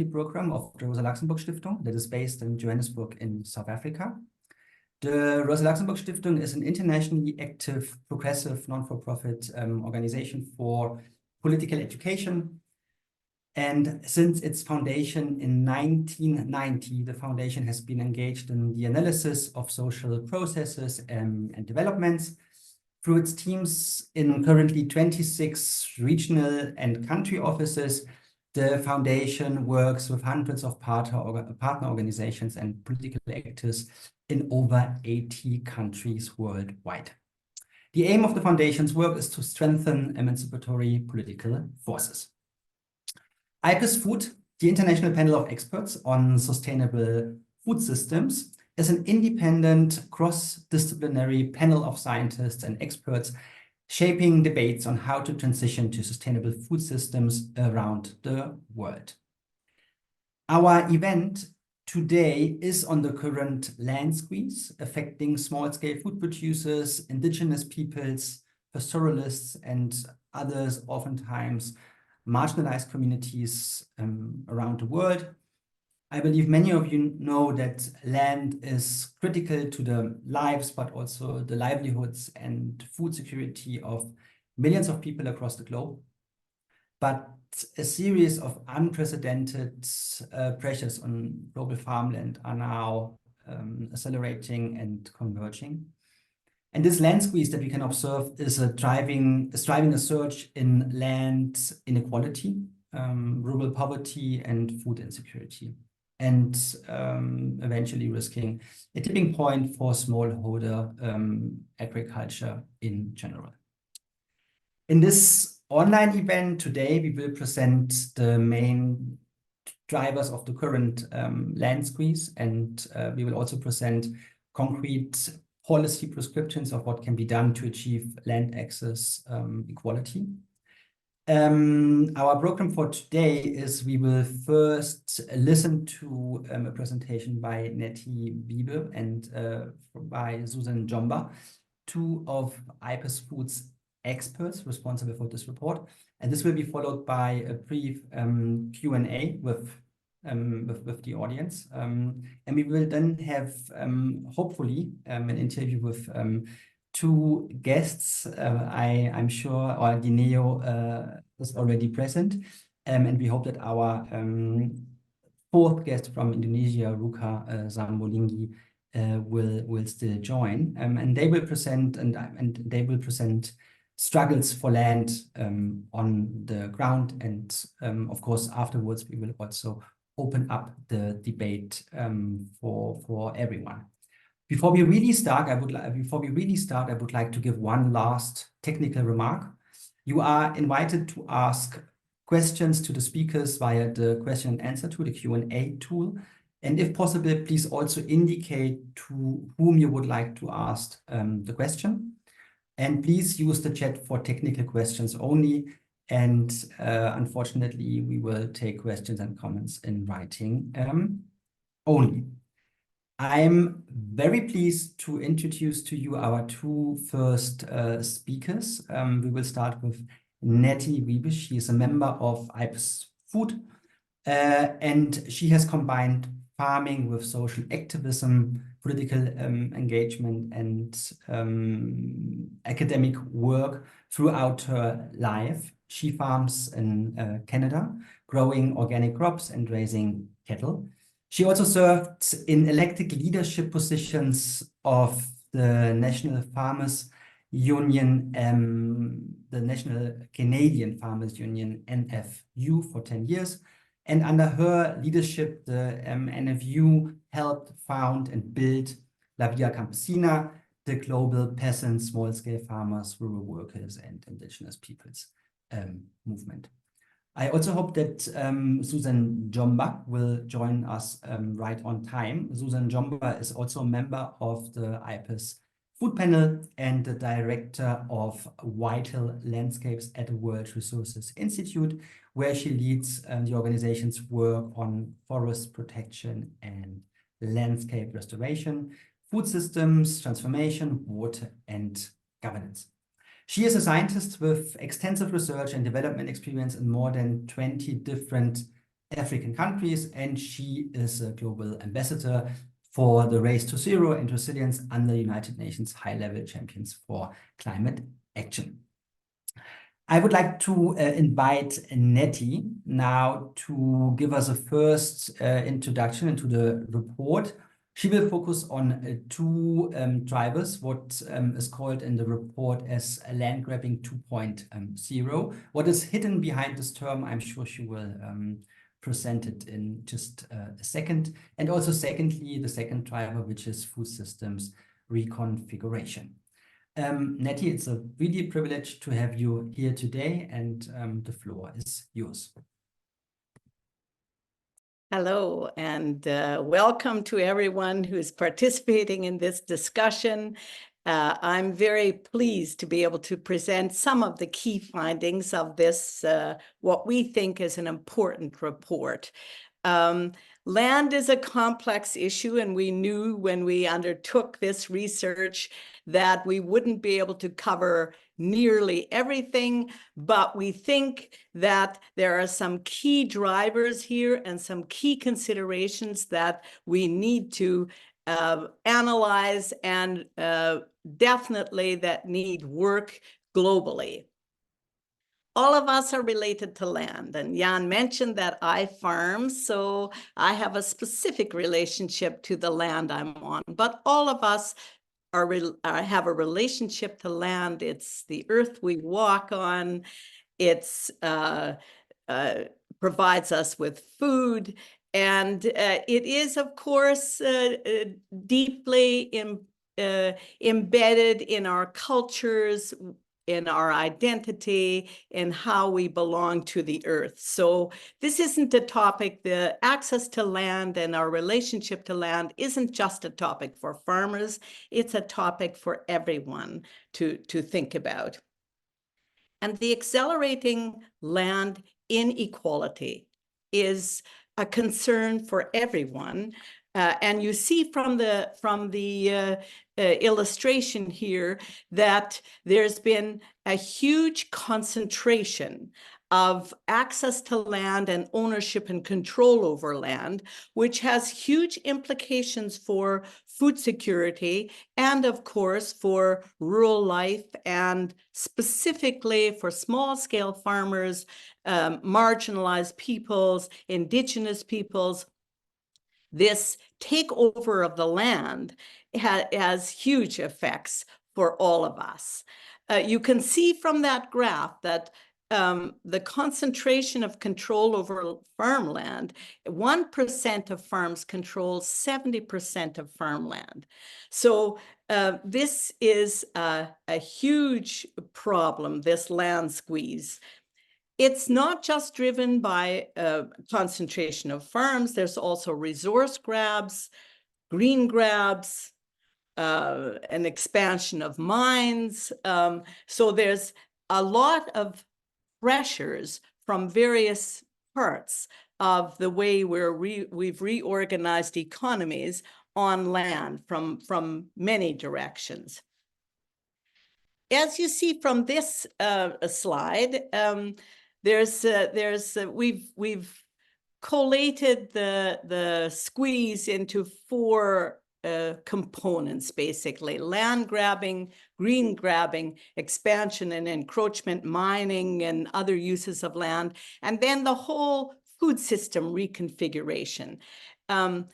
program of the Rosa Luxemburg Stiftung that is based in Johannesburg in South Africa. The Rosa Luxemburg Stiftung is an internationally active, progressive, non-for-profit organization for political education. And since its foundation in 1990, the foundation has been engaged in the analysis of social processes and developments. Through its teams in currently 26 regional and country offices, the foundation works with hundreds of partner organizations and political actors in over 80 countries worldwide. The aim of the foundation's work is to strengthen emancipatory political forces. IPES-Food, the International Panel of Experts on Sustainable Food Systems, is an independent, cross-disciplinary panel of scientists and experts shaping debates on how to transition to sustainable food systems around the world. Our event today is on the current land squeeze affecting small-scale food producers, indigenous peoples, pastoralists, and others, oftentimes marginalized communities around the world. I believe many of you know that land is critical to the lives, but also the livelihoods and food security of millions of people across the globe. But a series of unprecedented pressures on global farmland are now accelerating and converging. And this land squeeze that we can observe is driving a surge in land inequality, rural poverty, and food insecurity, and eventually risking a tipping point for smallholder agriculture in general. In this online event today, we will present the main drivers of the current land squeeze, and we will also present concrete policy prescriptions of what can be done to achieve land access equality. Our program for today is we will first listen to a presentation by Nettie, Wiebe, and by Susan Jomba, two of IPES-Food's experts responsible for this report. And this will be followed by a brief Q&A with the audience. And we will then have, hopefully, an interview with two guests. I'm sure, or Dineo is already present. And we hope that our fourth guest from Indonesia, Ruka Zambolingi, will still join. And they will present struggles for land on the ground. And of course, afterwards, we will also open up the debate for everyone. Before we really start, I would like to give one last technical remark. You are invited to ask questions to the speakers via the question and answer tool, the Q&A tool. And if possible, please also indicate to whom you would like to ask the question. And please use the chat for technical questions only. And unfortunately, we will take questions and comments in writing only. I'm very pleased to introduce to you our two first speakers. We will start with Nettie Wiebe. She is a member of IPES-Food, and she has combined farming with social activism, political engagement, and academic work throughout her life. She farms in Canada, growing organic crops and raising cattle. She also served in elected leadership positions of the National Farmers Union, the National Canadian Farmers Union, NFU, for 10 years. And under her leadership, the NFU helped found and build La Via Campesina, the global peasant, small-scale farmers, rural workers, and indigenous peoples movement. I also hope that Susan Jomba will join us right on time. Susan Jomba is also a member of the IPES-Food panel and the director of Vital Landscapes at the World Resources Institute, where she leads the organization's work on forest protection and landscape restoration, food systems, transformation, water, and governance. She is a scientist with extensive research and development experience in more than 20 different African countries, and she is a global ambassador for the Race to Zero and Resilience under United Nations High-Level Champions for Climate Action. I would like to invite Nettie now to give us a first introduction into the report. She will focus on two drivers, what is called in the report as land grabbing 2.0. What is hidden behind this term, I'm sure she will present it in just a second. And also secondly, the second driver, which is food systems reconfiguration. Nettie, it's a really privilege to have you here today, and the floor is yours. Hello, and welcome to everyone who is participating in this discussion. I'm very pleased to be able to present some of the key findings of this, what we think is an important report. Land is a complex issue, and we knew when we undertook this research that we wouldn't be able to cover nearly everything, but we think that there are some key drivers here and some key considerations that we need to analyze and definitely that need work globally. All of us are related to land, and Jan mentioned that I farm, so I have a specific relationship to the land I'm on, but all of us have a relationship to land. It's the earth we walk on. It's provides us with food, and it is, of course, deeply embedded in our cultures, in our identity, in how we belong to the earth. So this isn't a topic, the access to land and our relationship to land isn't just a topic for farmers, it's a topic for everyone to think about. And the accelerating land inequality is a concern for everyone. And you see from the illustration here that there's been a huge concentration of access to land and ownership and control over land, which has huge implications for food security and, of course, for rural life and specifically for small-scale farmers, marginalized peoples, indigenous peoples. This takeover of the land has huge effects for all of us. You can see from that graph that the concentration of control over farmland, 1% of farms control 70% of farmland. So this is a huge problem, this land squeeze. It's not just driven by concentration of farms. There's also resource grabs, green grabs, an expansion of mines. So there's a lot of pressures from various parts of the way we've reorganized economies on land from many directions. As you see from this slide, we've collated the squeeze into four components, basically: land grabbing, green grabbing, expansion and encroachment, mining and other uses of land, and then the whole food system reconfiguration. I'm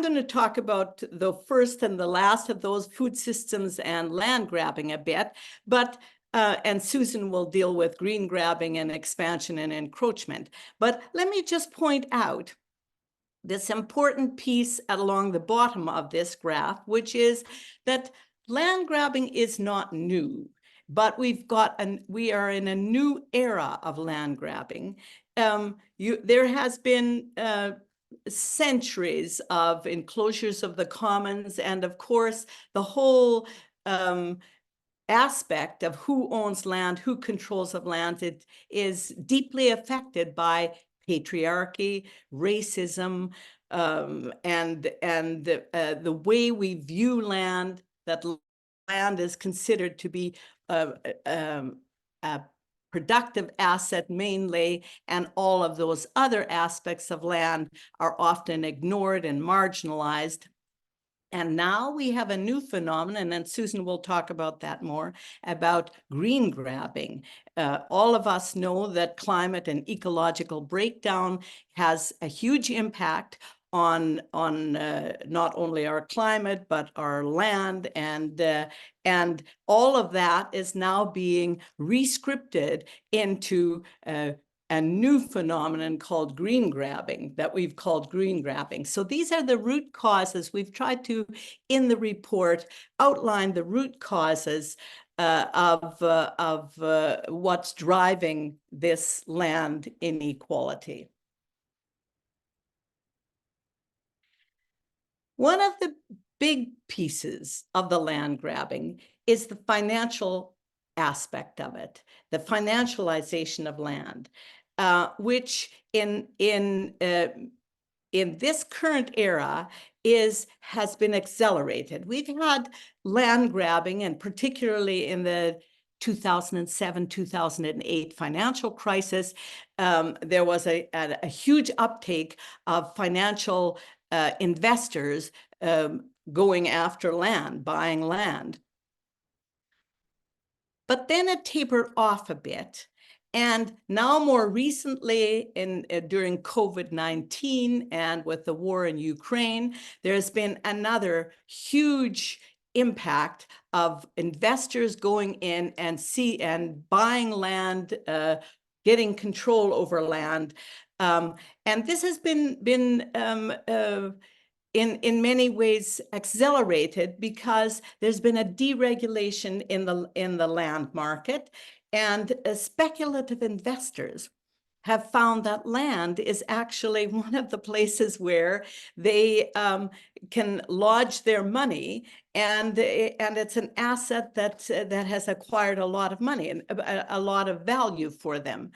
going to talk about the first and the last of those, food systems and land grabbing, a bit, but and Susan will deal with green grabbing and expansion and encroachment. But let me just point out this important piece along the bottom of this graph, which is that land grabbing is not new, but we are in a new era of land grabbing. There has been centuries of enclosures of the commons, and of course the whole aspect of who owns land, who controls of land, it is deeply affected by patriarchy, racism, and the way we view land, that land is considered to be a productive asset mainly, and all of those other aspects of land are often ignored and marginalized. And now we have a new phenomenon, and Susan will talk about that more, about green grabbing. All of us know that climate and ecological breakdown has a huge impact on not only our climate, but our land, and all of that is now being re-scripted into a new phenomenon called green grabbing, that we've called green grabbing. So these are the root causes. We've tried to, in the report, outline the root causes of what's driving this land inequality. One of the big pieces of the land grabbing is the financial aspect of it, the financialization of land. Which in this current era has been accelerated. We've had land grabbing, and particularly in the 2007-2008 financial crisis, there was a huge uptake of financial investors going after land, buying land. But then it tapered off a bit. And now more recently, during COVID-19 and with the war in Ukraine, there's been another huge impact of investors going in and buying land, getting control over land. And this has been in many ways accelerated because there's been a deregulation in the land market, and speculative investors have found that land is actually one of the places where they can lodge their money, and it's an asset that has acquired a lot of money and a lot of value for them.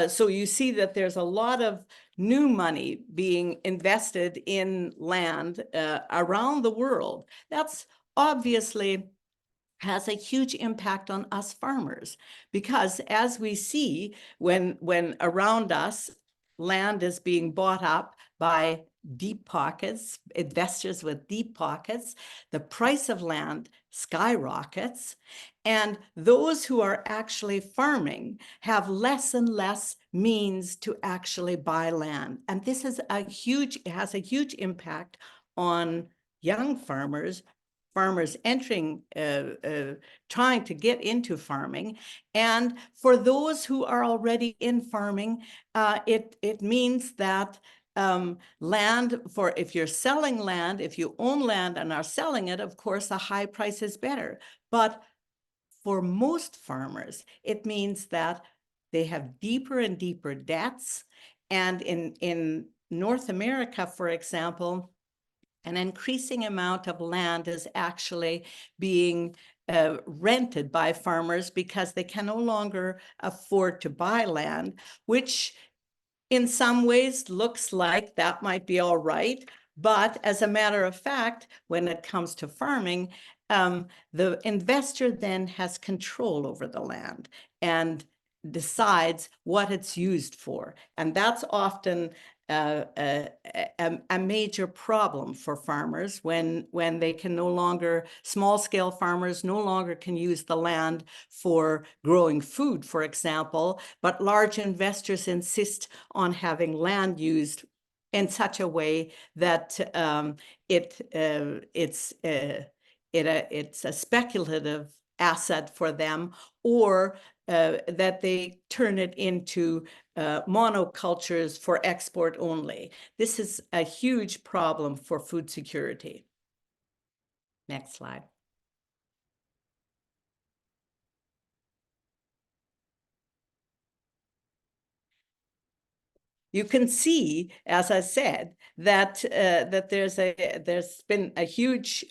So you see that there's a lot of new money being invested in land around the world. That's obviously has a huge impact on us farmers, because as we see, when around us land is being bought up by deep pockets, investors with deep pockets, the price of land skyrockets, and those who are actually farming have less and less means to actually buy land. And this is it has a huge impact on young farmers entering, trying to get into farming. And for those who are already in farming, it means that land, if you're selling land, if you own land and are selling it, of course, a high price is better. But for most farmers, it means that they have deeper and deeper debts. And in North America, for example, an increasing amount of land is actually being rented by farmers because they can no longer afford to buy land, which in some ways looks like that might be all right. But as a matter of fact, when it comes to farming, the investor then has control over the land and decides what it's used for. And that's often a major problem for farmers when they can no longer, small-scale farmers no longer can use the land for growing food, for example, but large investors insist on having land used in such a way that it's a speculative asset for them, or that they turn it into monocultures for export only. This is a huge problem for food security. Next slide. You can see, as I said, that there's been a huge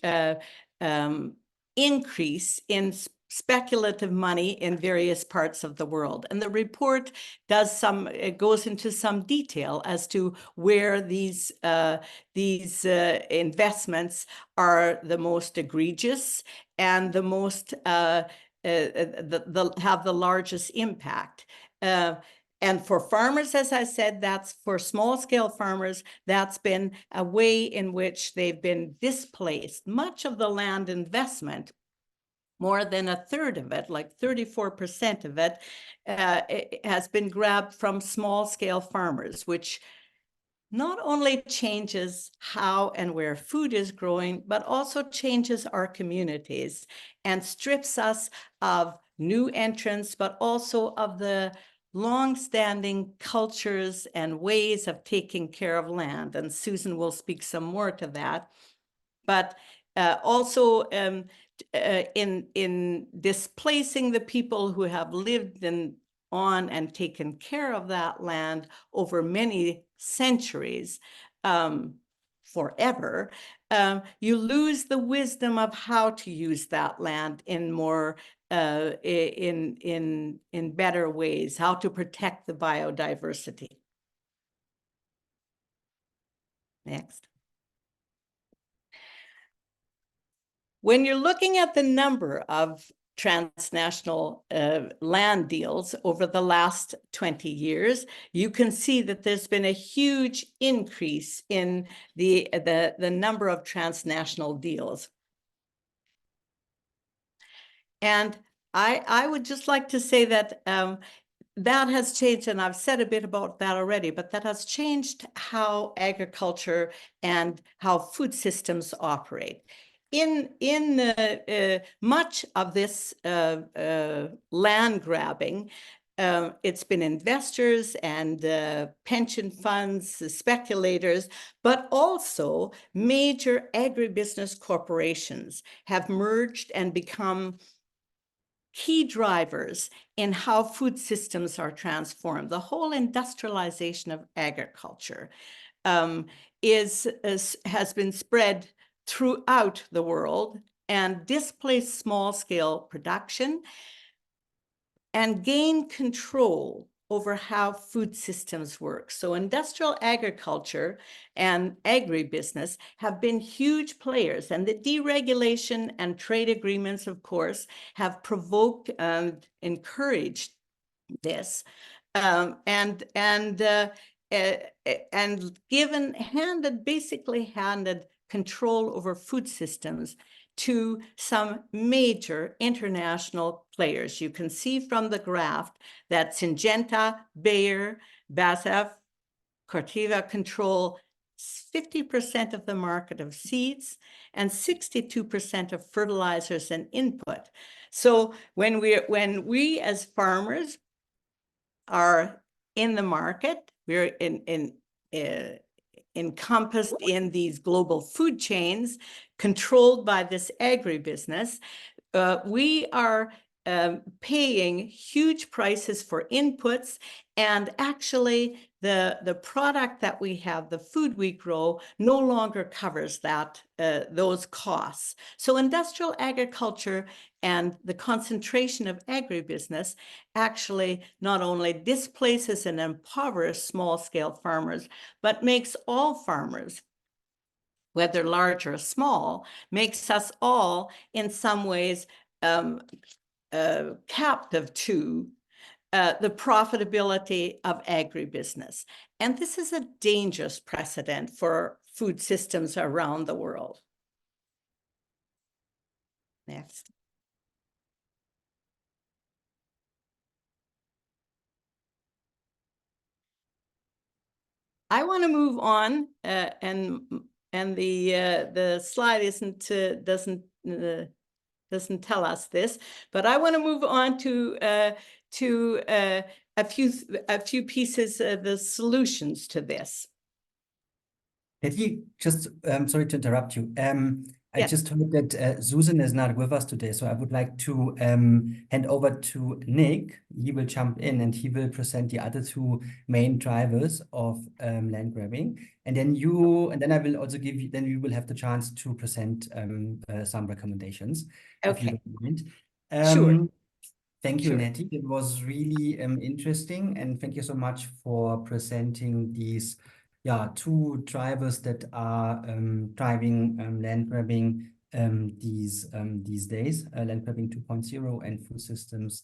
increase in speculative money in various parts of the world. And the report it goes into some detail as to where these investments are the most egregious and the most have the largest impact. And for farmers, as I said, that's for small-scale farmers, that's been a way in which they've been displaced. Much of the land investment, more than a third of it, like 34% of it, has been grabbed from small-scale farmers, which not only changes how and where food is growing, but also changes our communities and strips us of new entrants, but also of the long-standing cultures and ways of taking care of land. And Susan will speak some more to that. But also in displacing the people who have lived on and taken care of that land over many centuries, forever, you lose the wisdom of how to use that land in more in better ways, how to protect the biodiversity. Next. When you're looking at the number of transnational land deals over the last 20 years, you can see that there's been a huge increase in the number of transnational deals. And I would just like to say that that has changed, and I've said a bit about that already, but that has changed how agriculture and how food systems operate. In much of this land grabbing, it's been investors and pension funds, speculators, but also major agribusiness corporations have merged and become key drivers in how food systems are transformed. The whole industrialization of agriculture has been spread throughout the world and displaced small-scale production and gain control over how food systems work. So industrial agriculture and agribusiness have been huge players, and the deregulation and trade agreements, of course, have provoked and encouraged this, and basically handed control over food systems to some major international players. You can see from the graph that Syngenta, Bayer, BASF, Corteva control 50% of the market of seeds and 62% of fertilizers and input. So when we as farmers are in the market, we're encompassed in these global food chains controlled by this agribusiness. We are paying huge prices for inputs, and actually the product that we have, the food we grow, no longer covers those costs. So industrial agriculture and the concentration of agribusiness actually not only displaces and impoverishes small-scale farmers, but makes all farmers, whether large or small, makes us all in some ways captive to the profitability of agribusiness. And this is a dangerous precedent for food systems around the world. Next. I want to move on, and the slide doesn't tell us this, but I want to move on to a few pieces of the solutions to this. Nettie, just sorry to interrupt you. I Yes. just heard that Susan is not with us today, so I would like to hand over to Nick. He will jump in and he will present the other two main drivers of land grabbing, and then I will also give you. Then we will have the chance to present some recommendations. Okay. If you don't mind. Sure. Thank you, Sure. Nettie. It was really interesting, and thank you so much for presenting these two drivers that are driving land grabbing these days, land grabbing 2.0 and food systems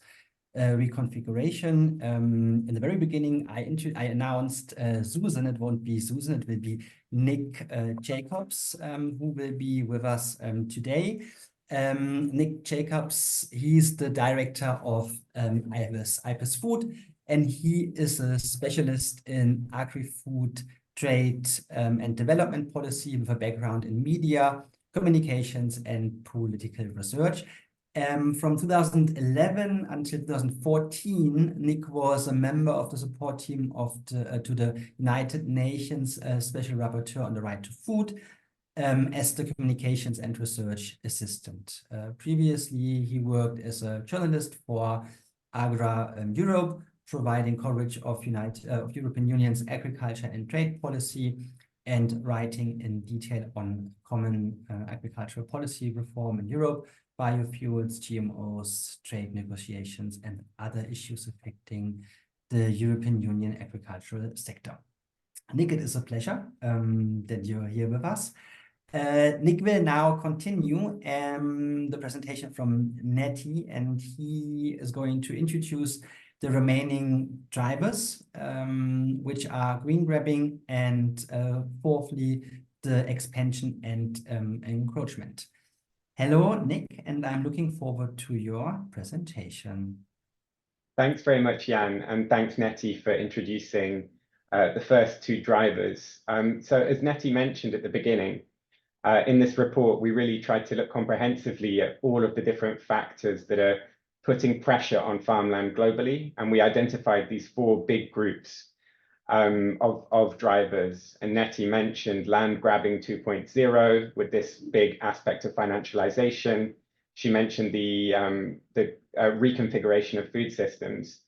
reconfiguration. In the very beginning, I announced Susan. It won't be Susan, it will be Nick Jacobs, who will be with us today. Nick Jacobs, he's the director of IPES-Food, and he is a specialist in agri-food trade and development policy with a background in media, communications, and political research. From 2011 until 2014, Nick was a member of the support team of to the United Nations Special Rapporteur on the Right to Food as the communications and research assistant. Previously, he worked as a journalist for Agra Europe, providing coverage of European Union's agriculture and trade policy and writing in detail on common agricultural policy reform in Europe, biofuels, GMOs, trade negotiations, and other issues affecting the European Union agricultural sector. Nick, it is a pleasure that you're here with us. Nick will now continue the presentation from Nettie, and he is going to introduce the remaining drivers, which are green grabbing and fourthly, the expansion and encroachment. Hello, Nick, and I'm looking forward to your presentation. Thanks very much, Jan, and thanks, Nettie, for introducing the first two drivers. So as Nettie mentioned at the beginning, in this report, we really tried to look comprehensively at all of the different factors that are putting pressure on farmland globally, and we identified these four big groups of drivers. And Nettie mentioned land grabbing 2.0 with this big aspect of financialization. She mentioned the reconfiguration of food systems.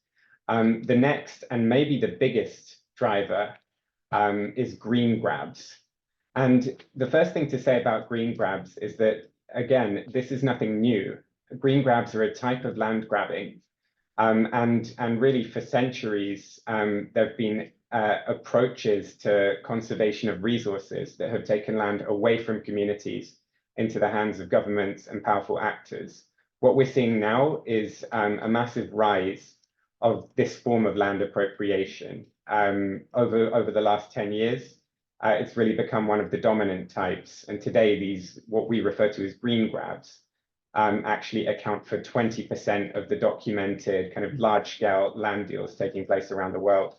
The next and maybe the biggest driver is green grabs. And the first thing to say about green grabs is that, again, this is nothing new. Green grabs are a type of land grabbing. And really for centuries, there have been approaches to conservation of resources that have taken land away from communities into the hands of governments and powerful actors. What we're seeing now is a massive rise of this form of land appropriation. Over the last 10 years, it's really become one of the dominant types. And today, these, what we refer to as green grabs, actually account for 20% of the documented kind of large-scale land deals taking place around the world.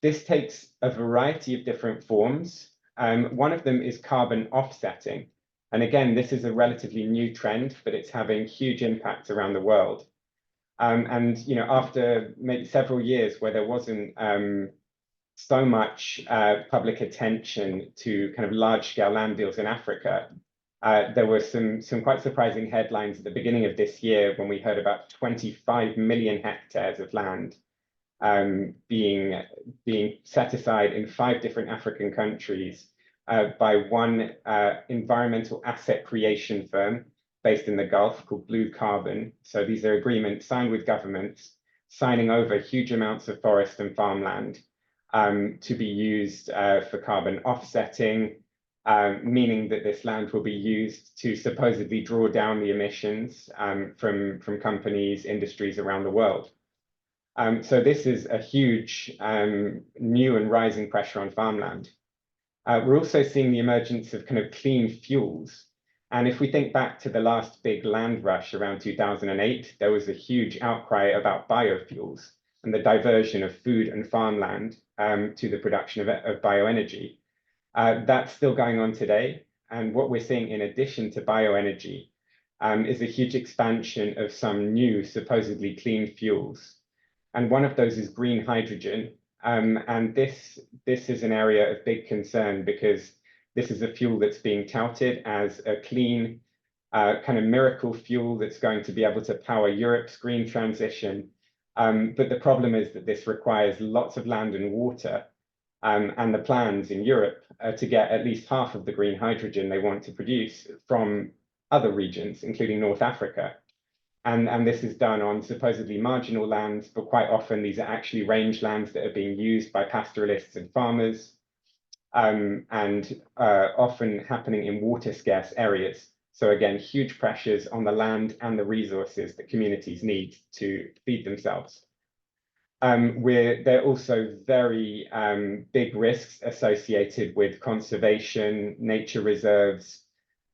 This takes a variety of different forms. One of them is carbon offsetting. And again, this is a relatively new trend, but it's having huge impacts around the world. And you know, after maybe several years where there wasn't so much public attention to kind of large-scale land deals in Africa, there were some quite surprising headlines at the beginning of this year when we heard about 25 million hectares of land being set aside in 5 different African countries by one environmental asset creation firm based in the Gulf called Blue Carbon. So these are agreements signed with governments, signing over huge amounts of forest and farmland to be used for carbon offsetting, meaning that this land will be used to supposedly draw down the emissions from companies, industries around the world. So this is a huge new and rising pressure on farmland. We're also seeing the emergence of kind of clean fuels. And if we think back to the last big land rush around 2008, there was a huge outcry about biofuels and the diversion of food and farmland to the production of bioenergy. That's still going on today. And what we're seeing in addition to bioenergy is a huge expansion of some new supposedly clean fuels. And one of those is green hydrogen. And this is an area of big concern because this is a fuel that's being touted as a clean kind of miracle fuel that's going to be able to power Europe's green transition. But the problem is that this requires lots of land and water. And the plans in Europe are to get at least half of the green hydrogen they want to produce from other regions, including North Africa. And this is done on supposedly marginal lands, but quite often these are actually rangelands that are being used by pastoralists and farmers. and often happening in water scarce areas. So again, huge pressures on the land and the resources that communities need to feed themselves. There are also very big risks associated with conservation, nature reserves,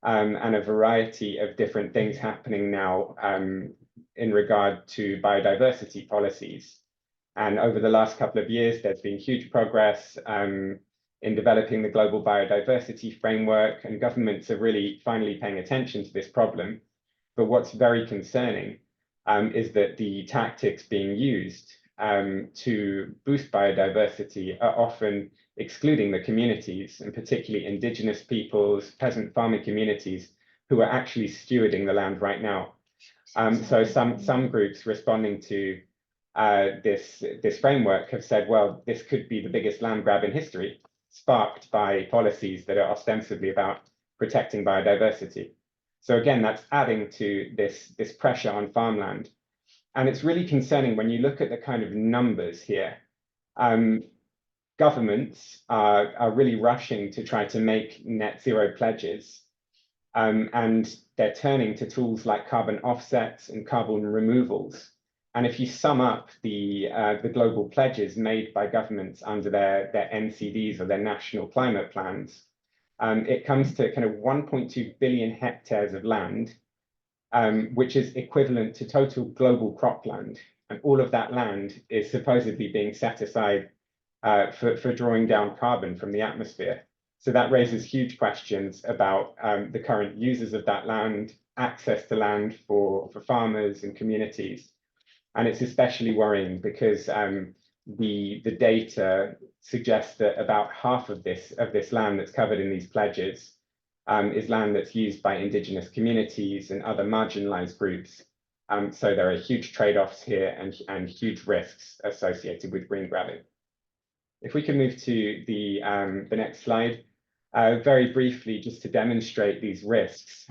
and a variety of different things happening now in regard to biodiversity policies. And over the last couple of years, there's been huge progress in developing the global biodiversity framework, and governments are really finally paying attention to this problem. But what's very concerning is that the tactics being used to boost biodiversity are often excluding the communities, and particularly indigenous peoples, peasant farming communities, who are actually stewarding the land right now. So some groups responding to this framework have said, well, this could be the biggest land grab in history, sparked by policies that are ostensibly about protecting biodiversity. So again, that's adding to this pressure on farmland. And it's really concerning when you look at the kind of numbers here. Governments are really rushing to try to make net zero pledges. And they're turning to tools like carbon offsets and carbon removals. And if you sum up the global pledges made by governments under their NCDs or their national climate plans, it comes to kind of 1.2 billion hectares of land, which is equivalent to total global cropland. And all of that land is supposedly being set aside for drawing down carbon from the atmosphere. So that raises huge questions about the current users of that land, access to land for farmers and communities. And it's especially worrying because the data suggests that about half of this land that's covered in these pledges is land that's used by indigenous communities and other marginalized groups. So there are huge trade-offs here and huge risks associated with green grabbing. If we can move to the next slide, very briefly, just to demonstrate these risks.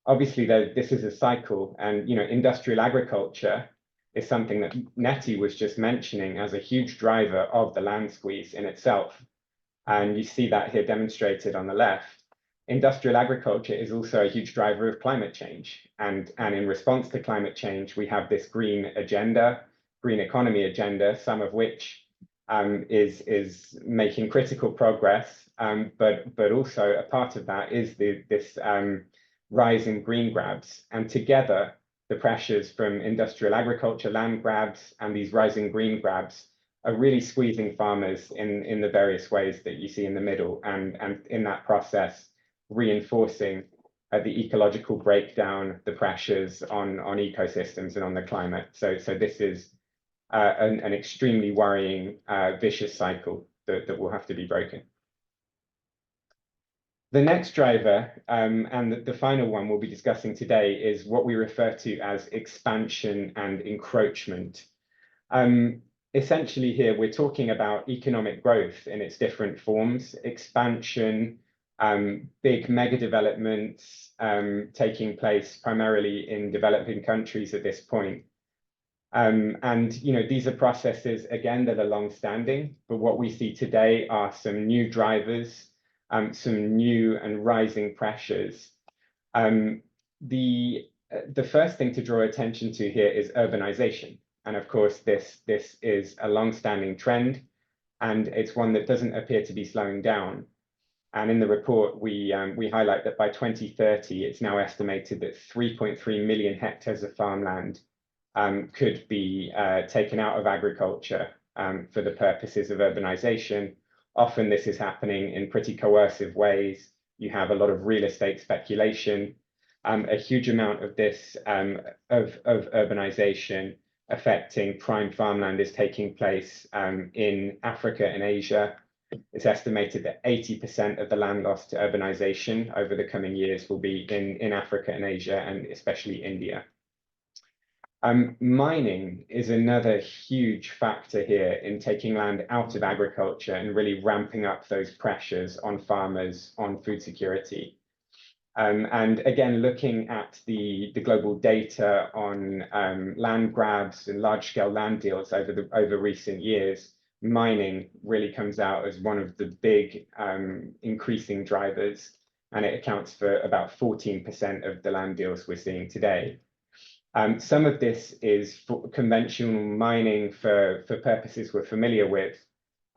Obviously, this is a cycle, and industrial agriculture is something that Nettie was just mentioning as a huge driver of the land squeeze in itself. And you see that here demonstrated on the left. Industrial agriculture is also a huge driver of climate change. And in response to climate change, we have this green agenda, green economy agenda, some of which is making critical progress. But also a part of that is this rise in green grabs. And together, the pressures from industrial agriculture, land grabs, and these rising green grabs are really squeezing farmers in the various ways that you see in the middle, and in that process, reinforcing the ecological breakdown, the pressures on ecosystems and on the climate. So this is an extremely worrying, vicious cycle that will have to be broken. The next driver, and the final one we'll be discussing today, is what we refer to as expansion and encroachment. Essentially here, we're talking about economic growth in its different forms, expansion, big mega developments taking place primarily in developing countries at this point. And these are processes, again, that are long-standing, but what we see today are some new drivers, some new and rising pressures. The first thing to draw attention to here is urbanization. And of course, this is a long-standing trend, and it's one that doesn't appear to be slowing down. And in the report, we highlight that by 2030, it's now estimated that 3.3 million hectares of farmland could be taken out of agriculture for the purposes of urbanization. Often this is happening in pretty coercive ways. You have a lot of real estate speculation. A huge amount of this, of urbanization affecting prime farmland is taking place in Africa and Asia. It's estimated that 80% of the land loss to urbanization over the coming years will be in Africa and Asia, and especially India. Mining is another huge factor here in taking land out of agriculture and really ramping up those pressures on farmers on food security. And again, looking at the global data on land grabs and large-scale land deals over recent years, mining really comes out as one of the big increasing drivers, and it accounts for about 14% of the land deals we're seeing today. Some of this is for conventional mining for purposes we're familiar with.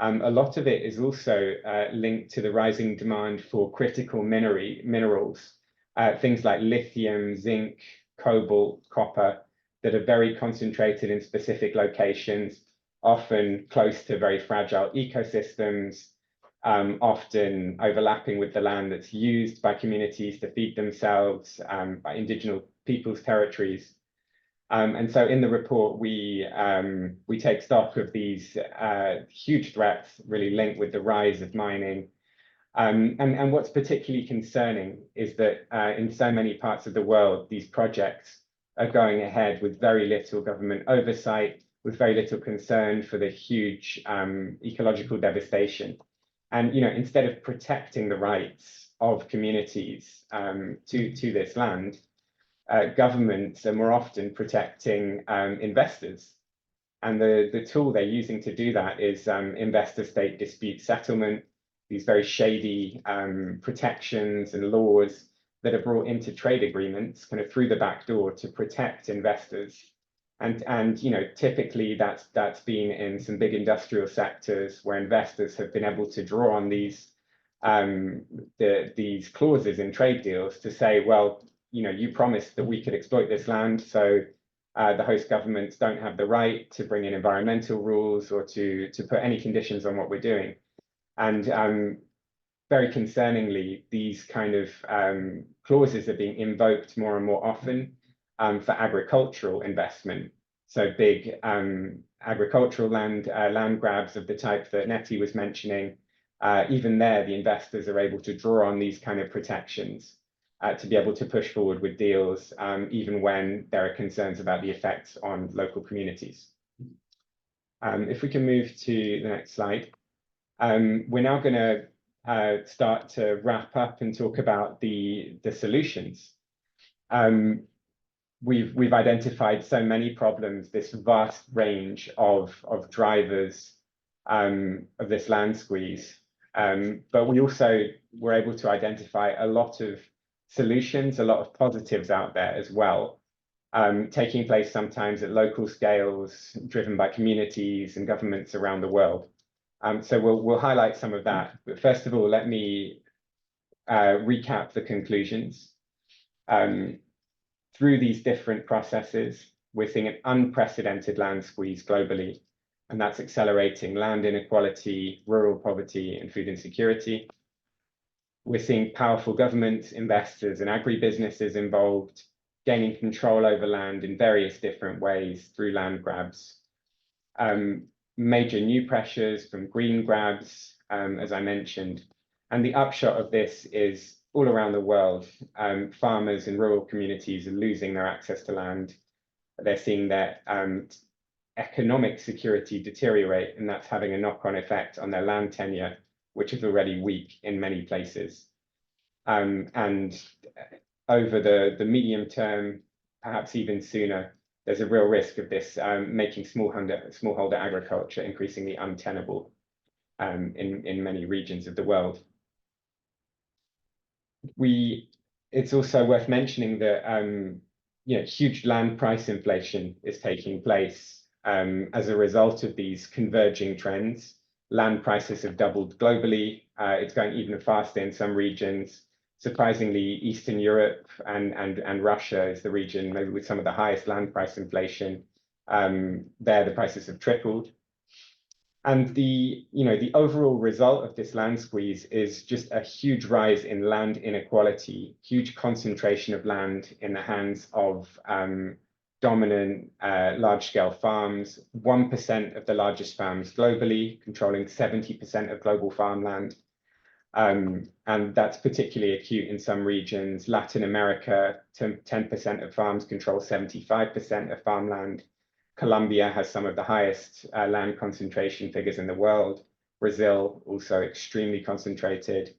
A lot of it is also linked to the rising demand for critical minerals, things like lithium, zinc, cobalt, copper, that are very concentrated in specific locations, often close to very fragile ecosystems, often overlapping with the land that's used by communities to feed themselves, by indigenous peoples' territories. And so in the report, we take stock of these huge threats really linked with the rise of mining. And what's particularly concerning is that in so many parts of the world, these projects are going ahead with very little government oversight, with very little concern for the huge ecological devastation. And instead of protecting the rights of communities to this land, governments are more often protecting investors. And the tool they're using to do that is investor-state dispute settlement, these very shady protections and laws that are brought into trade agreements kind of through the back door to protect investors. And typically that's been in some big industrial sectors where investors have been able to draw on these clauses in trade deals to say, well, you promised that we could exploit this land, so the host governments don't have the right to bring in environmental rules or to put any conditions on what we're doing. And very concerningly, these kind of clauses are being invoked more and more often for agricultural investment. So big agricultural land grabs of the type that Nettie was mentioning, even there, the investors are able to draw on these kind of protections to be able to push forward with deals, even when there are concerns about the effects on local communities. If we can move to the next slide. We're now going to start to wrap up and talk about the solutions. We've identified so many problems, this vast range of drivers of this land squeeze, but we also were able to identify a lot of solutions, a lot of positives out there as well, taking place sometimes at local scales, driven by communities and governments around the world. So we'll highlight some of that. But first of all, let me recap the conclusions. Through these different processes, we're seeing an unprecedented land squeeze globally, and that's accelerating land inequality, rural poverty, and food insecurity. We're seeing powerful governments, investors, and agribusinesses involved, gaining control over land in various different ways through land grabs. Major new pressures from green grabs, as I mentioned. And the upshot of this is all around the world, farmers in rural communities are losing their access to land. They're seeing their economic security deteriorate, and that's having a knock-on effect on their land tenure, which is already weak in many places. And over the medium term, perhaps even sooner, there's a real risk of this making smallholder agriculture increasingly untenable in many regions of the world. It's also worth mentioning that huge land price inflation is taking place as a result of these converging trends. Land prices have doubled globally. It's going even faster in some regions. Surprisingly, Eastern Europe and Russia is the region maybe with some of the highest land price inflation. There, the prices have tripled. And the overall result of this land squeeze is just a huge rise in land inequality, huge concentration of land in the hands of dominant large-scale farms, 1% of the largest farms globally, controlling 70% of global farmland. And that's particularly acute in some regions. Latin America, 10% of farms control 75% of farmland. Colombia has some of the highest land concentration figures in the world. Brazil, also extremely concentrated.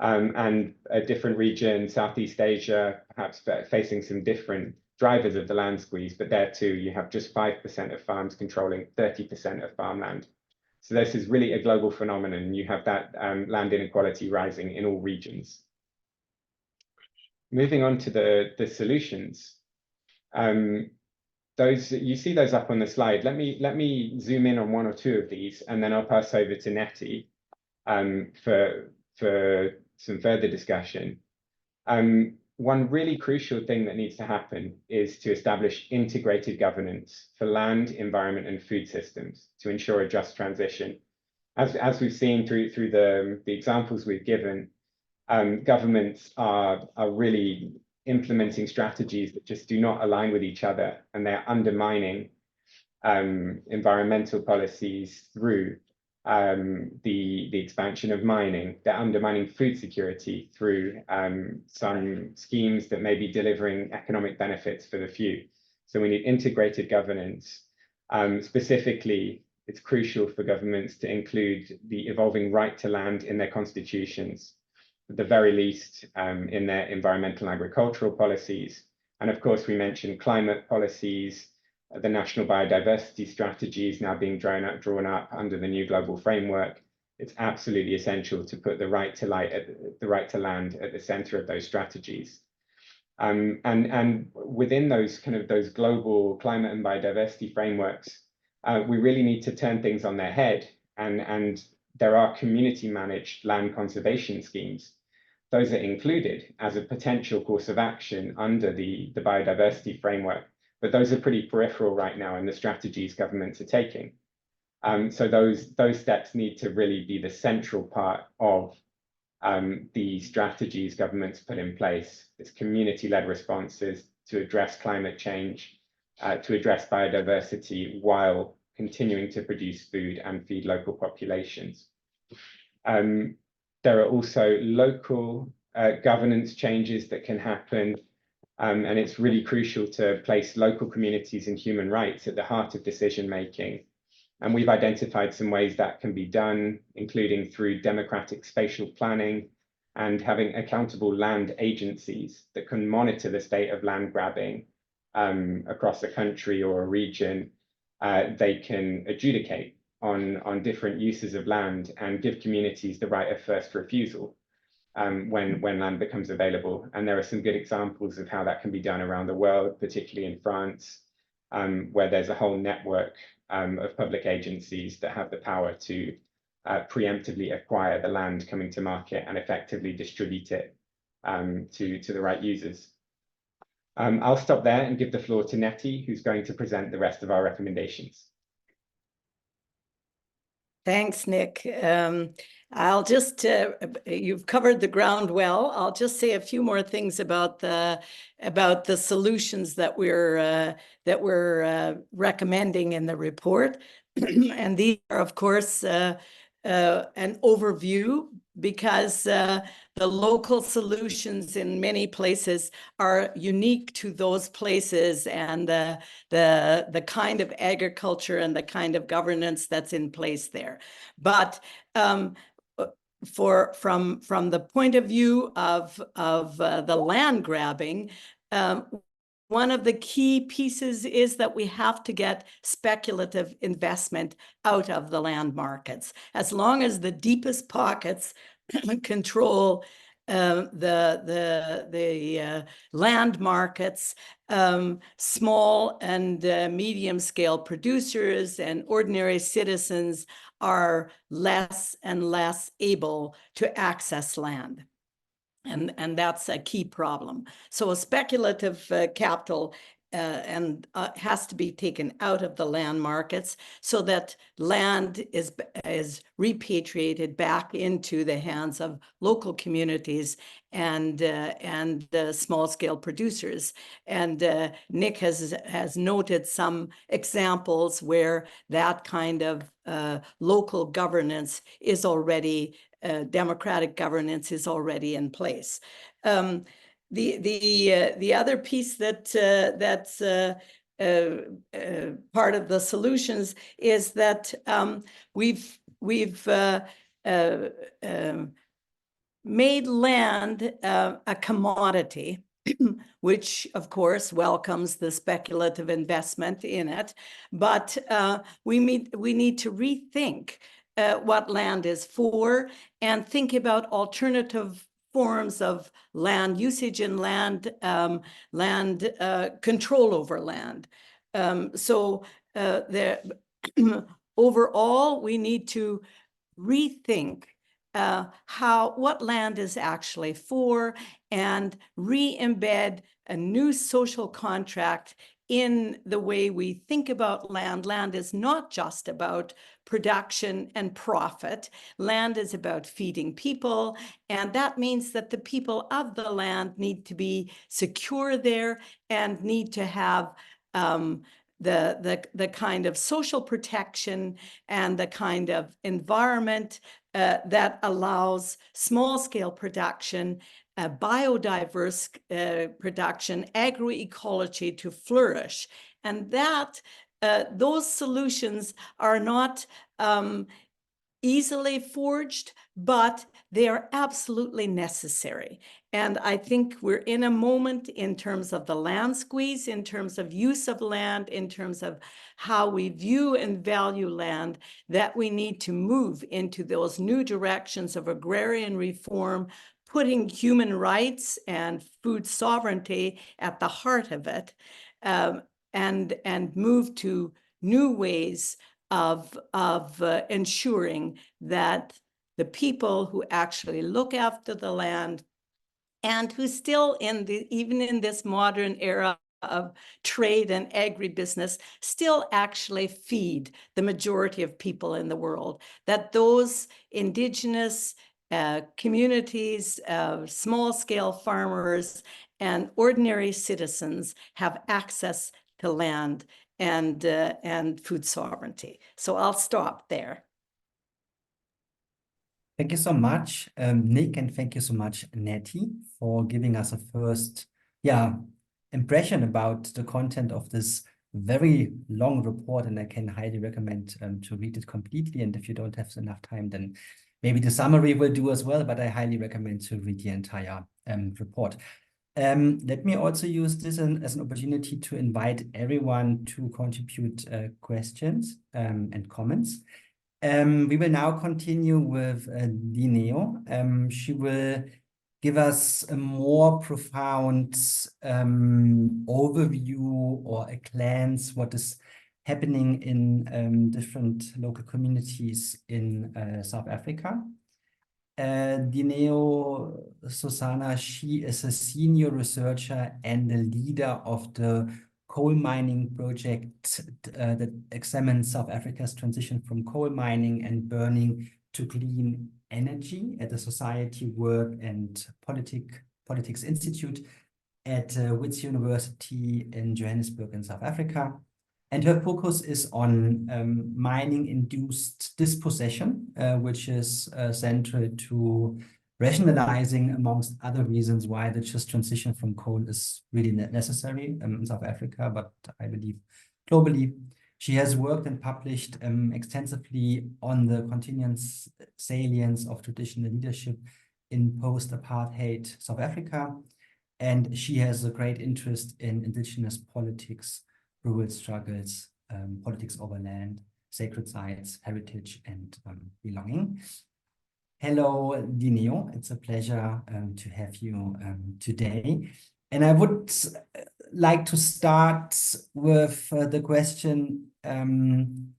And a different region, Southeast Asia, perhaps facing some different drivers of the land squeeze, but there too, you have just 5% of farms controlling 30% of farmland. So this is really a global phenomenon. You have that land inequality rising in all regions. Moving on to the solutions. Those, you see those up on the slide. Let me zoom in on one or two of these, and then I'll pass over to Nettie for some further discussion. One really crucial thing that needs to happen is to establish integrated governance for land, environment, and food systems to ensure a just transition. As we've seen through the examples we've given, governments are really implementing strategies that just do not align with each other, and they're undermining environmental policies through the expansion of mining. They're undermining food security through some schemes that may be delivering economic benefits for the few. So we need integrated governance. Specifically, it's crucial for governments to include the evolving right to land in their constitutions, at the very least in their environmental and agricultural policies. And of course, we mentioned climate policies, the national biodiversity strategy is now being drawn up under the new global framework. It's absolutely essential to put the right to land at the center of those strategies. And within those those global climate and biodiversity frameworks, we really need to turn things on their head. And there are community managed land conservation schemes. Those are included as a potential course of action under the biodiversity framework. But those are pretty peripheral right now in the strategies governments are taking. So those steps need to really be the central part of the strategies governments put in place. It's community-led responses to address climate change, to address biodiversity while continuing to produce food and feed local populations. There are also local governance changes that can happen. And it's really crucial to place local communities and human rights at the heart of decision-making. And we've identified some ways that can be done, including through democratic spatial planning and having accountable land agencies that can monitor the state of land grabbing across a country or a region. They can adjudicate on different uses of land and give communities the right of first refusal when land becomes available. And there are some good examples of how that can be done around the world, particularly in France, where there's a whole network of public agencies that have the power to preemptively acquire the land coming to market and effectively distribute it to the right users. I'll stop there and give the floor to Nettie, who's going to present the rest of our recommendations. Thanks, Nick. I'll just, you've covered the ground well. I'll just say a few more things about the solutions that we're recommending in the report. And these are, of course, an overview, because the local solutions in many places are unique to those places, and the kind of agriculture and the kind of governance that's in place there. But from the point of view of the land grabbing, one of the key pieces is that we have to get speculative investment out of the land markets. As long as the deepest pockets control the land markets, small and medium scale producers and ordinary citizens are less and less able to access land. And that's a key problem. So a speculative capital has to be taken out of the land markets so that land is repatriated back into the hands of local communities and small-scale producers. And Nick has noted some examples where that kind of local governance is already, democratic governance is already in place. The other piece that's part of the solutions is that we've made land a commodity which of course welcomes the speculative investment in it. But we need to rethink what land is for and think about alternative forms of land usage and land control over land. Overall, we need to rethink what land is actually for and re-embed a new social contract in the way we think about land. Land is not just about production and profit. Land is about feeding people, and that means that the people of the land need to be secure there and need to have the kind of social protection and the kind of environment that allows small-scale production, biodiverse production, agroecology to flourish. And that those solutions are not easily forged, but they are absolutely necessary. And I think we're in a moment in terms of the land squeeze, in terms of use of land, in terms of how we view and value land, that we need to move into those new directions of agrarian reform, putting human rights and food sovereignty at the heart of it, and move to new ways of ensuring that the people who actually look after the land and who still even in this modern era of trade and agribusiness still actually feed the majority of people in the world, that those indigenous communities, small-scale farmers, and ordinary citizens have access to land and food sovereignty. So I'll stop there. Thank you so much, Nick, and thank you so much, Nettie, for giving us a first, impression about the content of this very long report, and I can highly recommend to read it completely. And if you don't have enough time, then maybe the summary will do as well, but I highly recommend to read the entire report. Let me also use this as an opportunity to invite everyone to contribute questions and comments. We will now continue with Dineo. She will give us a more profound overview or a glance what is happening in different local communities in South Africa. Dineo Skosana, she is a senior researcher and the leader of the coal mining project that examines South Africa's transition from coal mining and burning to clean energy at the Society Work and Politics Institute at Wits University in Johannesburg in South Africa. And her focus is on mining-induced dispossession, which is central to rationalizing, amongst other reasons, why the just transition from coal is really necessary in South Africa, but I believe globally. She has worked and published extensively on the continuing salience of traditional leadership in post-apartheid South Africa, and she has a great interest in indigenous politics, rural struggles, politics over land, sacred sites, heritage, and belonging. Hello, Dineo. It's a pleasure to have you today. And I would like to start with the question,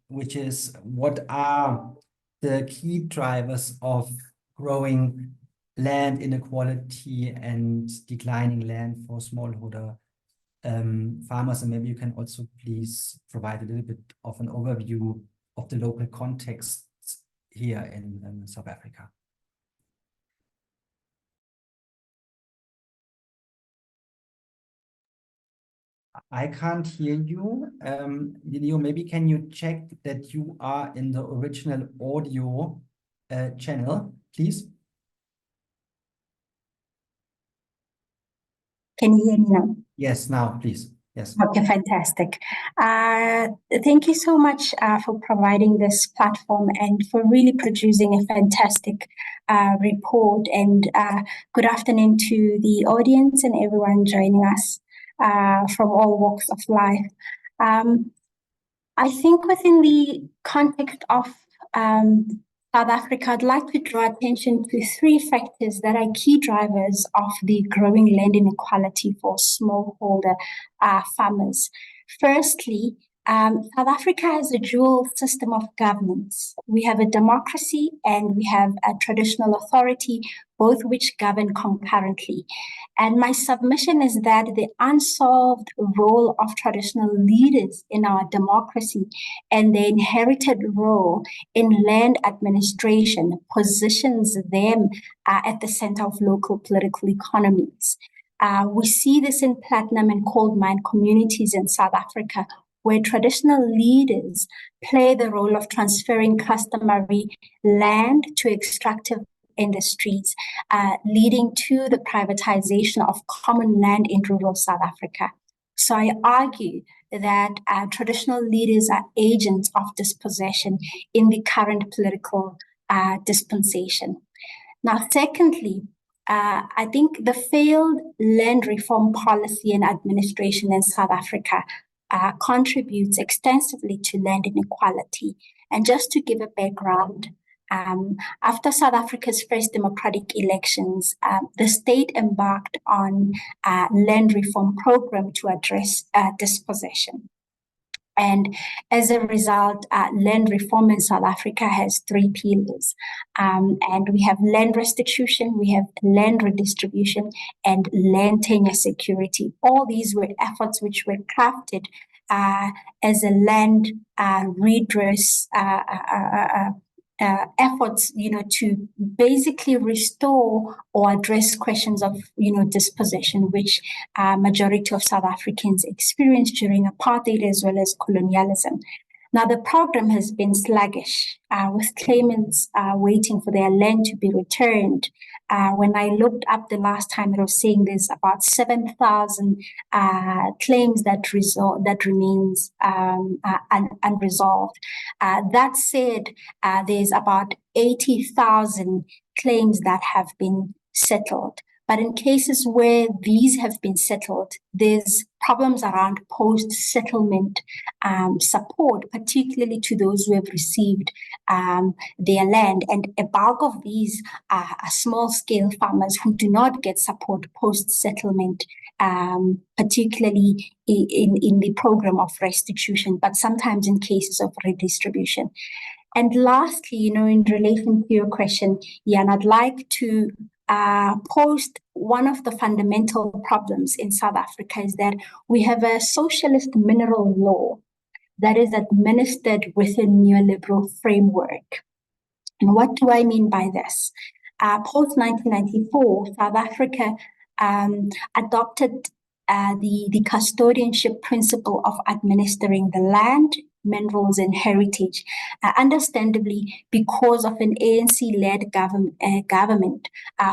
which is, what are the key drivers of growing land inequality and declining land for smallholder farmers? And maybe you can also please provide a little bit of an overview of the local context here in South Africa. I can't hear you. Dineo, maybe can you check that you are in the original audio channel, please? Can you hear me now? Yes, now, please. Yes. Okay, fantastic. Thank you so much for providing this platform and for really producing a fantastic report. And good afternoon to the audience and everyone joining us from all walks of life. I think within the context of South Africa, I'd like to draw attention to three factors that are key drivers of the growing land inequality for smallholder farmers. Firstly, South Africa has a dual system of governance. We have a democracy and we have a traditional authority, both which govern concurrently. And my submission is that the unsolved role of traditional leaders in our democracy and the inherited role in land administration positions them at the center of local political economies. We see this in platinum and coal mine communities in South Africa, where traditional leaders play the role of transferring customary land to extractive industries, leading to the privatization of common land in rural South Africa. So I argue that traditional leaders are agents of dispossession in the current political dispensation. Now, secondly, I think the failed land reform policy and administration in South Africa contributes extensively to land inequality. And just to give a background, after South Africa's first democratic elections, the state embarked on a land reform program to address dispossession. And as a result, land reform in South Africa has three pillars. And we have land restitution, we have land redistribution, and land tenure security. All these were efforts which were crafted as a land redress efforts, to basically restore or address questions of, dispossession, which majority of South Africans experienced during apartheid as well as colonialism. Now, the program has been sluggish, with claimants waiting for their land to be returned. When I looked up the last time, it was saying there's about 7,000 claims that remains unresolved. That said, there's about 80,000 claims that have been settled. But in cases where these have been settled, there's problems around post-settlement support, particularly to those who have received their land. And a bulk of these are small-scale farmers who do not get support post-settlement, particularly in the program of restitution, but sometimes in cases of redistribution. And lastly, in relation to your question, Jan, I'd like to post one of the fundamental problems in South Africa is that we have a socialist mineral law that is administered within neoliberal framework. And what do I mean by this? Post-1994, South Africa adopted the custodianship principle of administering the land, minerals, and heritage, understandably because of an ANC-led government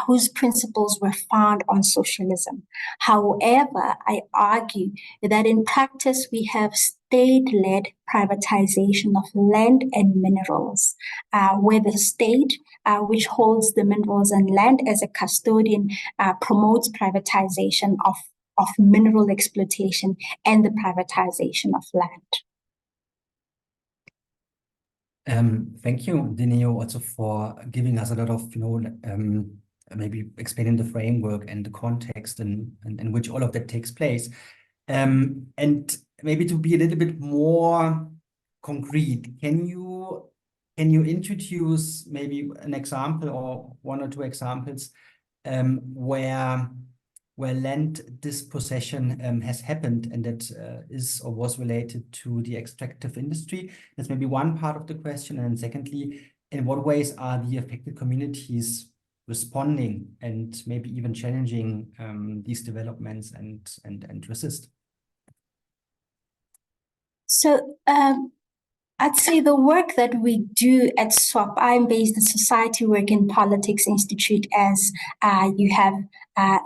whose principles were found on socialism. However, I argue that in practice we have state-led privatization of land and minerals, where the state, which holds the minerals and land as a custodian, promotes privatization of mineral exploitation and the privatization of land. Thank you, Dineo, also for giving us a lot of, maybe explaining the framework and the context in which all of that takes place. And maybe to be a little bit more concrete, can you introduce maybe an example or one or two examples where land dispossession has happened and that is or was related to the extractive industry? That's maybe one part of the question. And secondly, in what ways are the affected communities responding and maybe even challenging these developments and resist? So I'd say the work that we do at SWOP, I'm based at Society Work and Politics Institute, as you have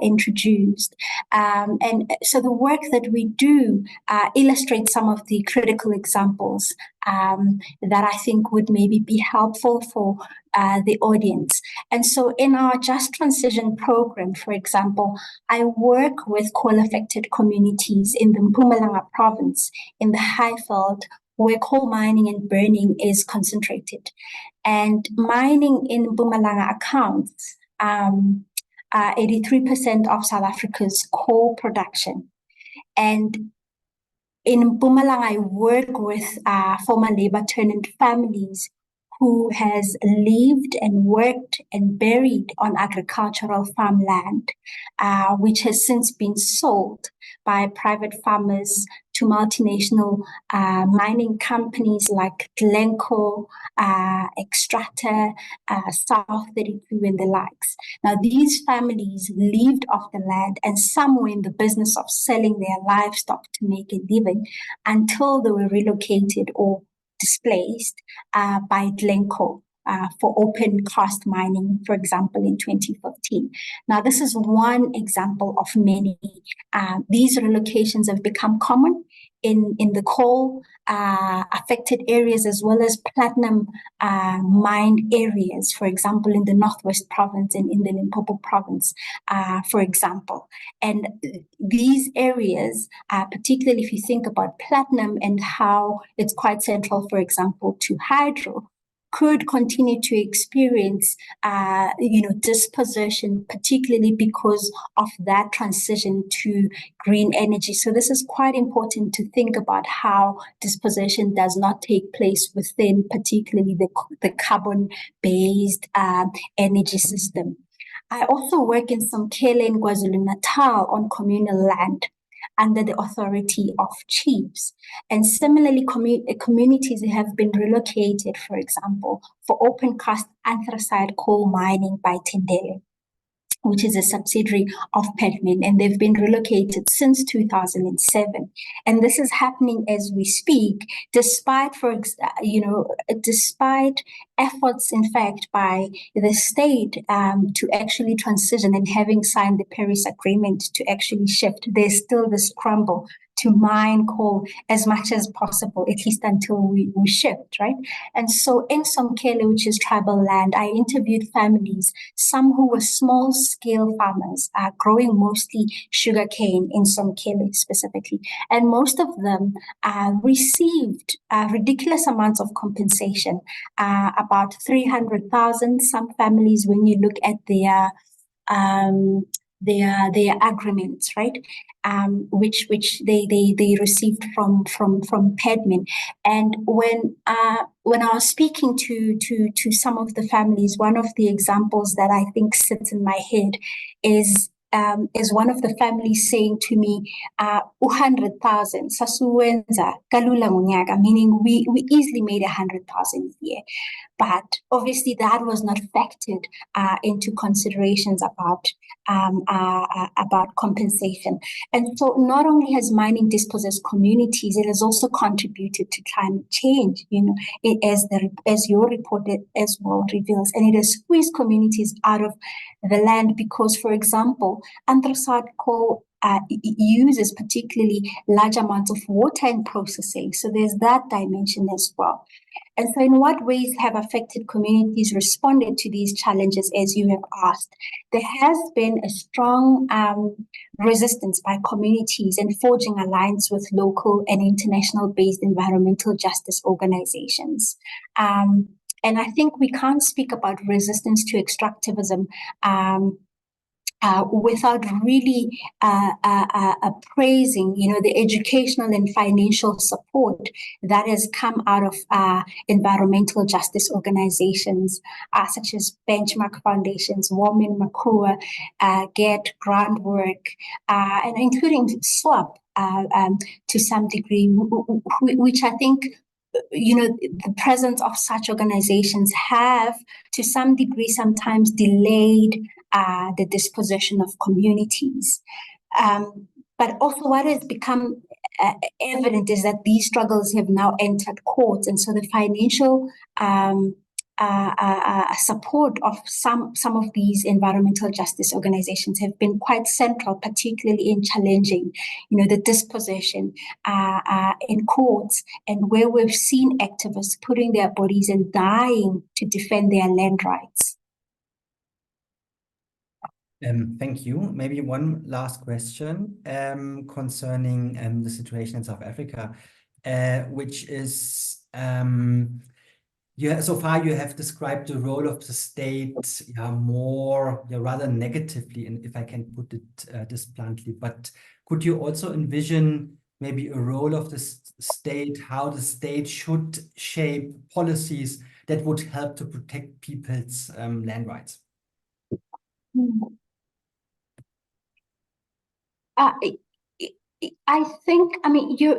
introduced. And so the work that we do illustrates some of the critical examples that I think would maybe be helpful for the audience. And so in our Just Transition program, for example, I work with coal-affected communities in the Mpumalanga province, in the Highveld, where coal mining and burning is concentrated. And mining in Mpumalanga accounts 83% of South Africa's coal production. And in Mpumalanga, I work with former labor tenant families who has lived and worked and buried on agricultural farmland, which has since been sold by private farmers to multinational mining companies like Glencore, Extractor, South 32, and the likes. Now, these families lived off the land, and some were in the business of selling their livestock to make a living until they were relocated or displaced by Glencore for open cast mining, for example, in 2015. Now, this is one example of many. These relocations have become common in the coal affected areas, as well as platinum mined areas, for example, in the Northwest Province and in the Limpopo Province, for example. And these areas, particularly if you think about platinum and how it's quite central, for example, to hydro, could continue to experience, dispossession, particularly because of that transition to green energy. So this is quite important to think about how dispossession does not take place within particularly the carbon-based energy system. I also work in Somkhele in KwaZulu-Natal on communal land under the authority of chiefs. And similarly, communities have been relocated, for example, for open cast anthracite coal mining by Tendele, which is a subsidiary of Pedmin, and they've been relocated since 2007. And this is happening as we speak, despite efforts, in fact, by the state to actually transition and having signed the Paris Agreement to actually shift. There's still this scramble to mine coal as much as possible, at least until we shift, right? And so in Somkhele, which is tribal land, I interviewed families, some who were small-scale farmers, growing mostly sugarcane in Somkhele specifically. And most of them received ridiculous amounts of compensation, about 300,000. Some families, when you look at their agreements, right? Which they received from Pedmin. And when I was speaking to some of the families, one of the examples that I think sits in my head is one of the families saying to me, 100,000 sasuwenza kalula ngunyaka, meaning we easily made 100,000 a year. But obviously that was not factored into considerations about compensation. And so not only has mining dispossessed communities, it has also contributed to climate change, as your report as well reveals, and it has squeezed communities out of the land because, for example, anthracite coal uses particularly large amounts of water in processing. So there's that dimension as well. And so in what ways have affected communities responded to these challenges, as you have asked? There has been a strong resistance by communities in forging alliance with local and international-based environmental justice organizations. And I think we can't speak about resistance to extractivism without really praising, the educational and financial support that has come out of environmental justice organizations such as Benchmark Foundations, Women Makua, GET, Groundwork, and including SWOP to some degree, which I think the presence of such organizations have, to some degree, sometimes delayed the dispossession of communities. But also what has become evident is that these struggles have now entered courts, and so the financial support of some of these environmental justice organizations have been quite central, particularly in challenging, the dispossession in courts, and where we've seen activists putting their bodies and dying to defend their land rights. Thank you. Maybe one last question concerning the situation in South Africa, which is so far you have described the role of the state rather negatively, and if I can put it this bluntly. But could you also envision maybe a role of the state, how the state should shape policies that would help to protect people's land rights? I think,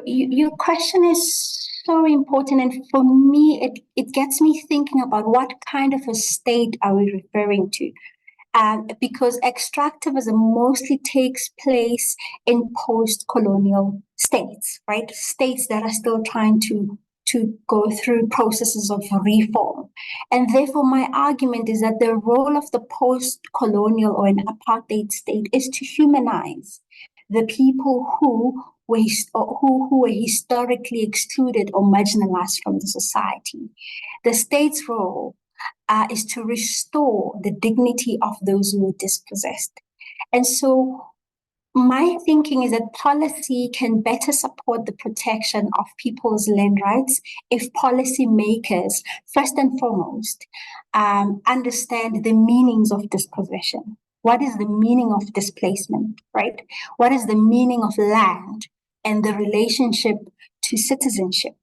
your question is so important, and for me, it gets me thinking about what kind of a state are we referring to? Because extractivism mostly takes place in post-colonial states, right? States that are still trying to go through processes of reform. And therefore, my argument is that the role of the post-colonial or an apartheid state is to humanize the people who were historically excluded or marginalized from the society. The state's role is to restore the dignity of those who were dispossessed. And so my thinking is that policy can better support the protection of people's land rights if policymakers, first and foremost, understand the meanings of dispossession. What is the meaning of displacement, right? What is the meaning of land and the relationship to citizenship?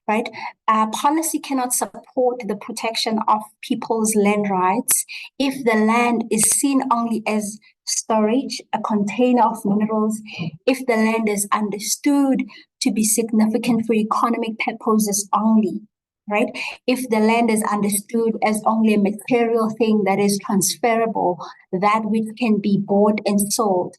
Right? Policy cannot support the protection of people's land rights if the land is seen only as storage, a container of minerals, if the land is understood to be significant for economic purposes only, right? If the land is understood as only a material thing that is transferable, that which can be bought and sold.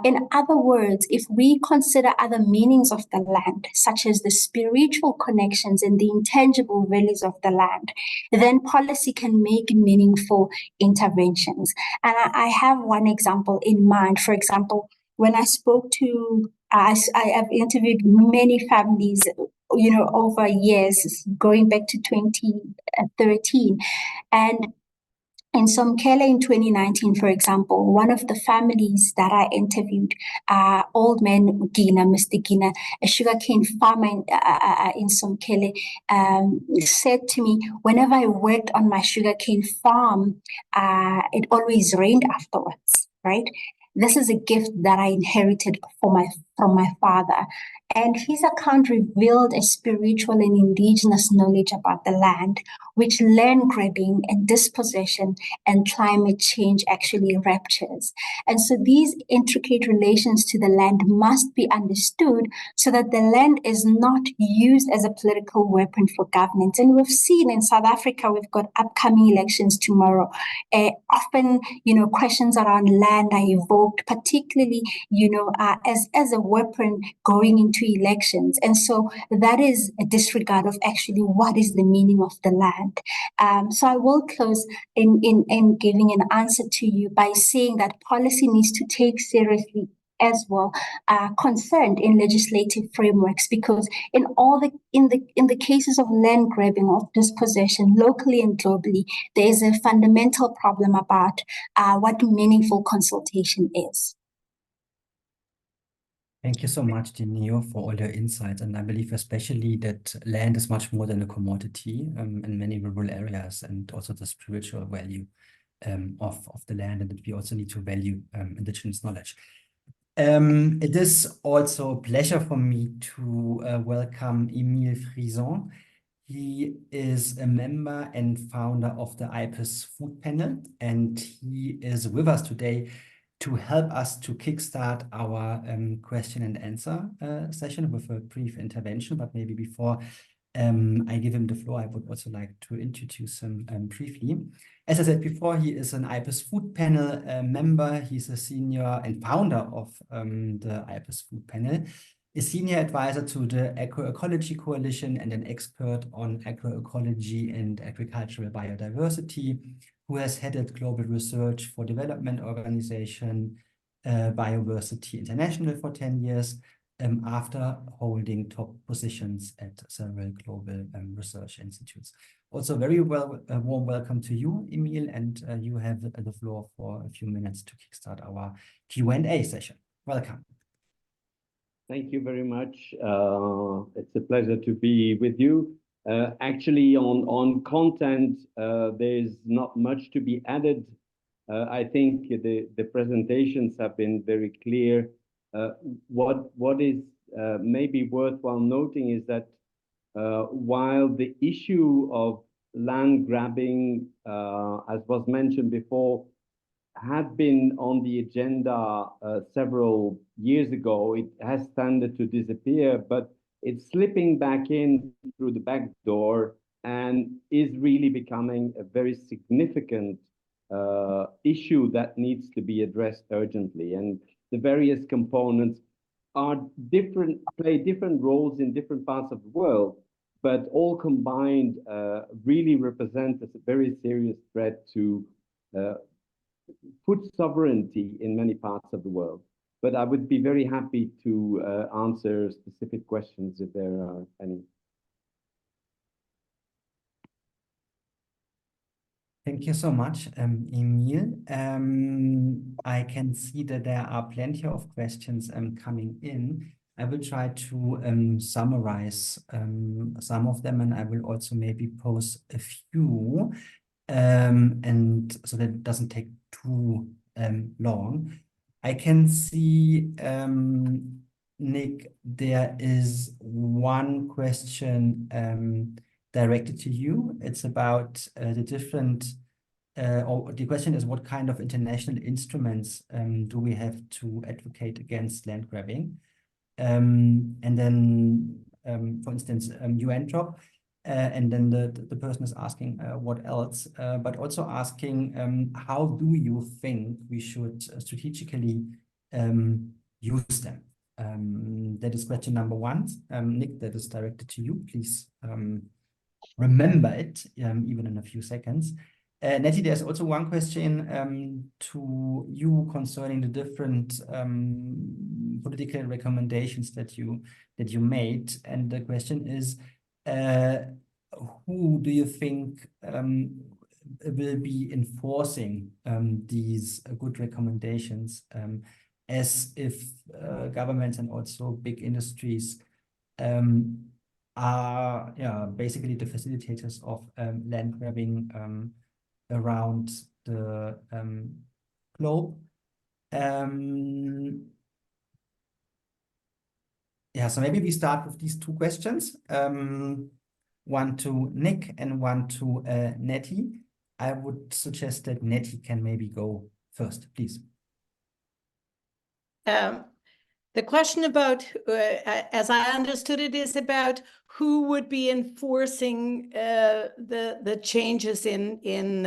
In other words, if we consider other meanings of the land, such as the spiritual connections and the intangible values of the land, then policy can make meaningful interventions. And I have one example in mind. For example, when I spoke to, I have interviewed many families, over years, going back to 2013. And in Somkele in 2019, for example, one of the families that I interviewed, old man Gina, Mr. Gina, a sugarcane farmer in Somkele, said to me, whenever I worked on my sugarcane farm, it always rained afterwards, right? This is a gift that I inherited from my father. And his account revealed a spiritual and indigenous knowledge about the land, which land grabbing and dispossession and climate change actually raptures. And so these intricate relations to the land must be understood so that the land is not used as a political weapon for governance. And we've seen in South Africa, we've got upcoming elections tomorrow. Often, questions around land are evoked, particularly, as a weapon going into elections. And so that is a disregard of actually what is the meaning of the land. So I will close in giving an answer to you by saying that policy needs to take seriously as well concerned in legislative frameworks, because in the cases of land grabbing or dispossession locally and globally, there is a fundamental problem about what meaningful consultation is. Thank you so much, Dineo, for all your insights. And I believe especially that land is much more than a commodity in many rural areas, and also the spiritual value of the land, and that we also need to value indigenous knowledge. It is also a pleasure for me to welcome Emile Frison. He is a member and founder of the IPES-Food panel, and he is with us today to help us to kickstart our question and answer session with a brief intervention. But maybe before I give him the floor, I would also like to introduce him briefly. As I said before, he is an IPES-Food panel member. He's a senior and founder of the IPES-Food panel. a senior advisor to the Agroecology Coalition and an expert on agroecology and agricultural biodiversity, who has headed global research for development organization Biodiversity International for 10 years, after holding top positions at several global research institutes. Also, very warm welcome to you, Emil, and you have the floor for a few minutes to kickstart our Q&A session. Welcome. Thank you very much. It's a pleasure to be with you. Actually, on content, there's not much to be added. I think the presentations have been very clear. What is maybe worthwhile noting is that while the issue of land grabbing, as was mentioned before, had been on the agenda several years ago, it has tended to disappear, but it's slipping back in through the back door and is really becoming a very significant issue that needs to be addressed urgently. And the various components are different, play different roles in different parts of the world, but all combined really represent a very serious threat to food sovereignty in many parts of the world. But I would be very happy to answer specific questions if there are any. Thank you so much, Emil. I can see that there are plenty of questions coming in. I will try to summarize some of them, and I will also maybe pose a few, and so that it doesn't take too long. I can see, Nick, there is one question directed to you. It's about the different, or the question is, what kind of international instruments do we have to advocate against land grabbing? And then, for instance, UN drop. And then the person is asking what else, but also asking how do you think we should strategically use them? That is question number one. Nick, that is directed to you. Please remember it, even in a few seconds. Nettie, there's also one question to you concerning the different political recommendations that you made, and the question is, who do you think will be enforcing these good recommendations, as if governments and also big industries are basically the facilitators of land grabbing around the globe? Yeah, so maybe we start with these two questions. One to Nick and one to Nettie. I would suggest that Nettie can maybe go first, please. The question about, as I understood it, is about who would be enforcing the changes in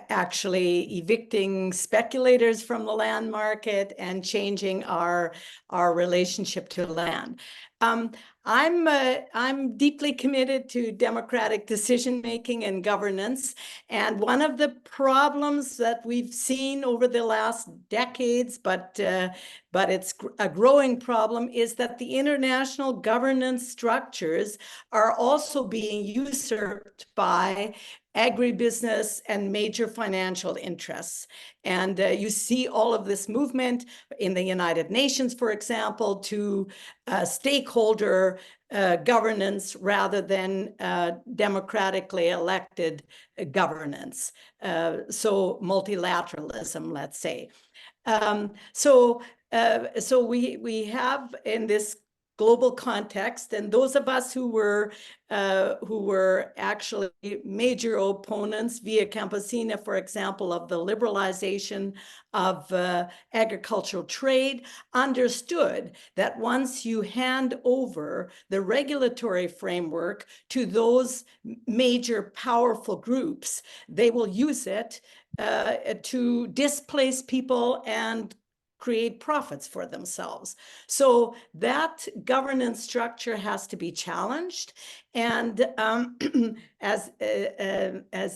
actually evicting speculators from the land market and changing our relationship to land. I'm deeply committed to democratic decision-making and governance. And one of the problems that we've seen over the last decades, but it's a growing problem, is that the international governance structures are also being usurped by agribusiness and major financial interests. And you see all of this movement in the United Nations, for example, to stakeholder governance rather than democratically elected governance. So multilateralism, let's say. So we have in this global context, and those of us who were actually major opponents via Campesina, for example, of the liberalization of agricultural trade, understood that once you hand over the regulatory framework to those major powerful groups, they will use it to displace people and create profits for themselves. So that governance structure has to be challenged. And as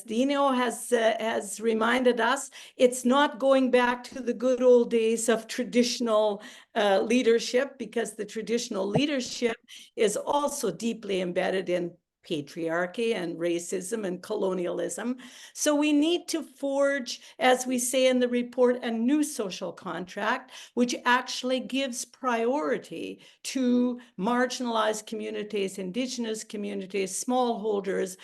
Dineo has reminded us, it's not going back to the good old days of traditional leadership, because the traditional leadership is also deeply embedded in patriarchy and racism and colonialism. So we need to forge, as we say in the report, a new social contract, which actually gives priority to marginalized communities, indigenous communities, smallholders,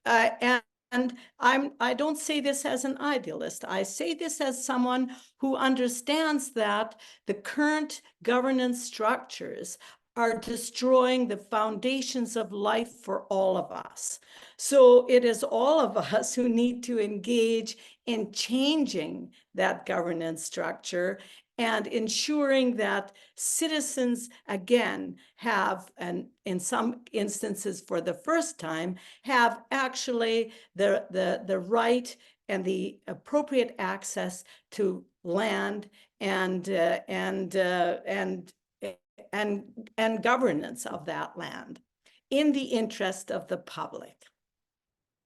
and I don't say this as an idealist. I say this as someone who understands that the current governance structures are destroying the foundations of life for all of us. So it is all of us who need to engage in changing that governance structure and ensuring that citizens, again, have, and in some instances for the first time, have actually the right and the appropriate access to land and governance of that land in the interest of the public.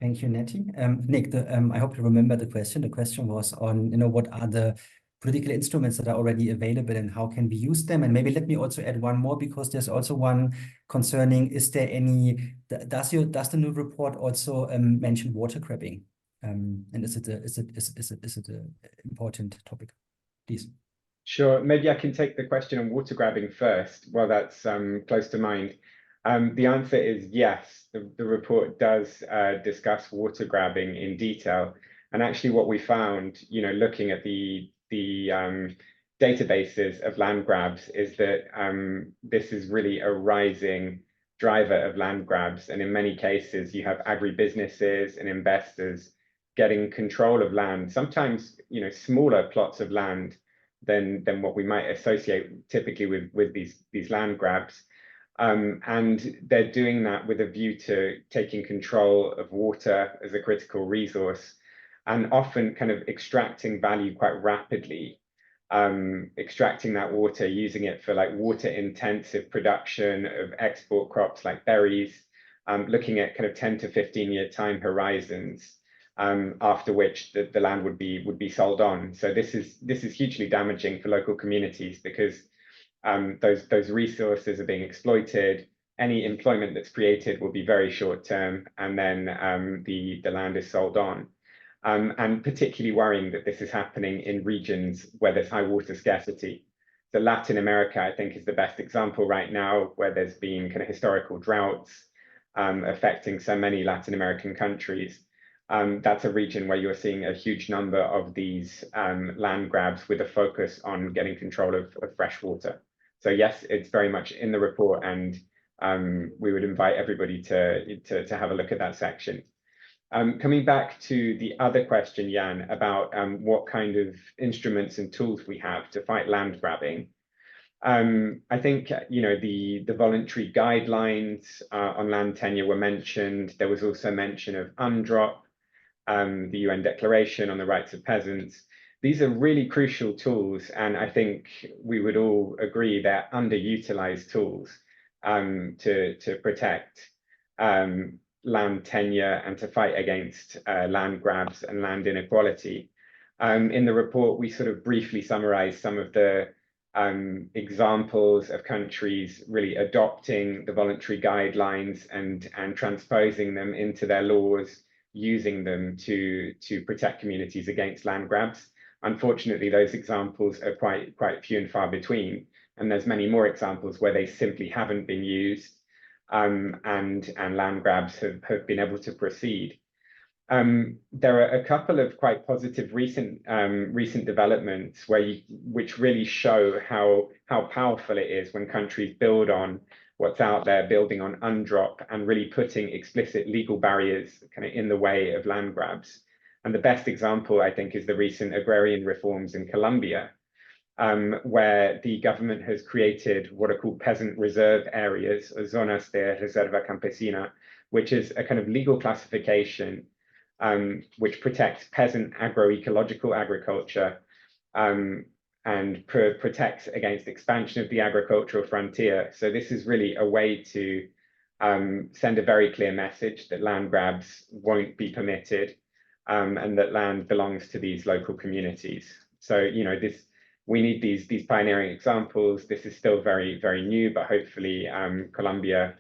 Thank you, Nettie. Nick, I hope you remember the question. The question was on, what are the political instruments that are already available and how can we use them? And maybe let me also add one more, because there's also one concerning, is there any, does the new report also mention water grabbing? And is it an important topic? Please. Sure, maybe I can take the question on water grabbing first. Well, that's close to mind. The answer is yes. The report does discuss water grabbing in detail. And actually what we found, looking at the databases of land grabs, is that this is really a rising driver of land grabs. And in many cases, you have agribusinesses and investors getting control of land, sometimes, smaller plots of land than what we might associate typically with these land grabs. And they're doing that with a view to taking control of water as a critical resource, and often kind of extracting value quite rapidly, extracting that water, using it for like water intensive production of export crops like berries, looking at kind of 10 to 15 year time horizons, after which the land would be sold on. So this is hugely damaging for local communities, because those resources are being exploited. Any employment that's created will be very short term, and then the land is sold on. And particularly worrying that this is happening in regions where there's high water scarcity. So Latin America, I think, is the best example right now, where there's been kind of historical droughts affecting so many Latin American countries. That's a region where you're seeing a huge number of these land grabs with a focus on getting control of fresh water. So yes, it's very much in the report, and we would invite everybody to have a look at that section. Coming back to the other question, Jan, about what kind of instruments and tools we have to fight land grabbing. I think, the voluntary guidelines on land tenure were mentioned. There was also mention of UNDROP, the UN Declaration on the Rights of Peasants. These are really crucial tools, and I think we would all agree they're underutilized tools to protect land tenure and to fight against land grabs and land inequality. In the report, we sort of briefly summarize some of the examples of countries really adopting the voluntary guidelines and transposing them into their laws, using them to protect communities against land grabs. Unfortunately, those examples are quite few and far between, and there's many more examples where they simply haven't been used, and land grabs have been able to proceed. There are a couple of quite positive recent developments which really show how powerful it is when countries build on what's out there, building on UNDROP and really putting explicit legal barriers kind of in the way of land grabs. And the best example, I think, is the recent agrarian reforms in Colombia, where the government has created what are called peasant reserve areas, zonas de reserva campesina, which is a kind of legal classification which protects peasant agroecological agriculture, and protects against expansion of the agricultural frontier. So this is really a way to send a very clear message that land grabs won't be permitted, and that land belongs to these local communities. So, you know, we need these pioneering examples. This is still very, very new, but hopefully Colombia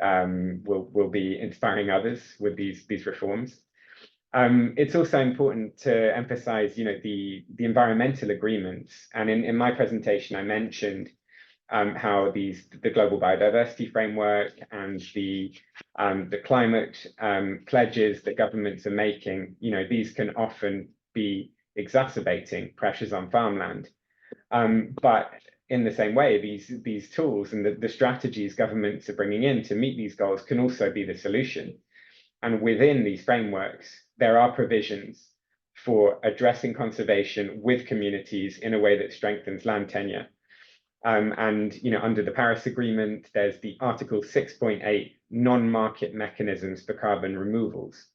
will be inspiring others with these reforms. It's also important to emphasize, you know, the environmental agreements. And in my presentation, I mentioned how the global biodiversity framework and the climate pledges that governments are making, you know, these can often be exacerbating pressures on farmland. But in the same way, these tools and the strategies governments are bringing in to meet these goals can also be the solution. And within these frameworks, there are provisions for addressing conservation with communities in a way that strengthens land tenure. And, you know, under the Paris Agreement, there's the Article 6.8 non-market mechanisms for carbon removals.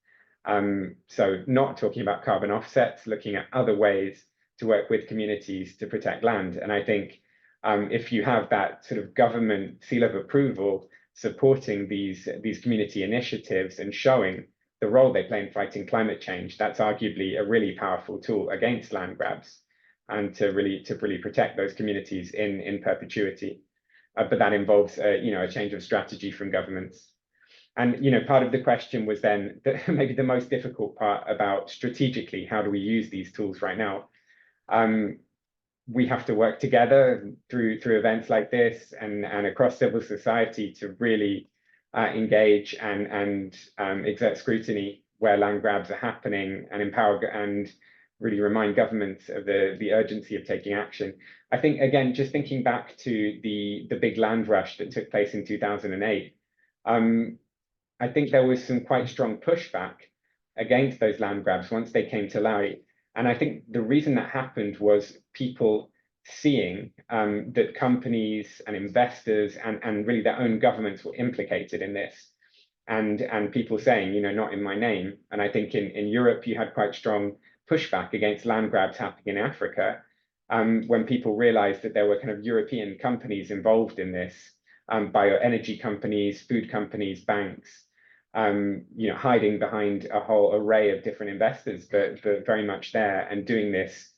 So not talking about carbon offsets, looking at other ways to work with communities to protect land. And I think if you have that sort of government seal of approval supporting these community initiatives and showing the role they play in fighting climate change, that's arguably a really powerful tool against land grabs and to really protect those communities in perpetuity. But that involves you know, a change of strategy from governments. And you know, part of the question was then maybe the most difficult part about strategically, how do we use these tools right now? We have to work together through events like this and across civil society to really engage and exert scrutiny where land grabs are happening and empower and really remind governments of the urgency of taking action. I think, again, just thinking back to the big land rush that took place in 2008, I think there was some quite strong pushback against those land grabs once they came to light. And I think the reason that happened was people seeing that companies and investors and really their own governments were implicated in this. And people saying, you know, not in my name. And I think in Europe, you had quite strong pushback against land grabs happening in Africa when people realized that there were kind of European companies involved in this, bioenergy companies, food companies, banks, you know, hiding behind a whole array of different investors, but very much there and doing this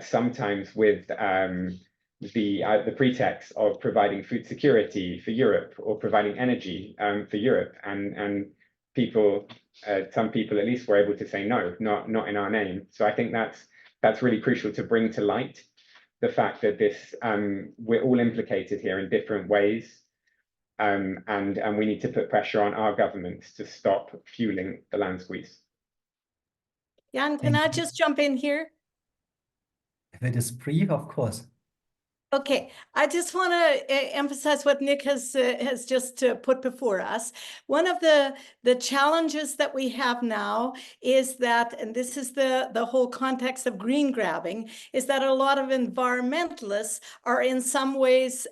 sometimes with the pretext of providing food security for Europe or providing energy for Europe, and people, some people at least, were able to say no, not in our name. So I think that's really crucial to bring to light the fact that this we're all implicated here in different ways, and we need to put pressure on our governments to stop fueling the land squeeze. Jan, can I just jump in here? If it is brief, of course. Okay, I just want to emphasize what Nick has just put before us. One of the challenges that we have now is that, and this is the whole context of green grabbing, is that a lot of environmentalists are in some ways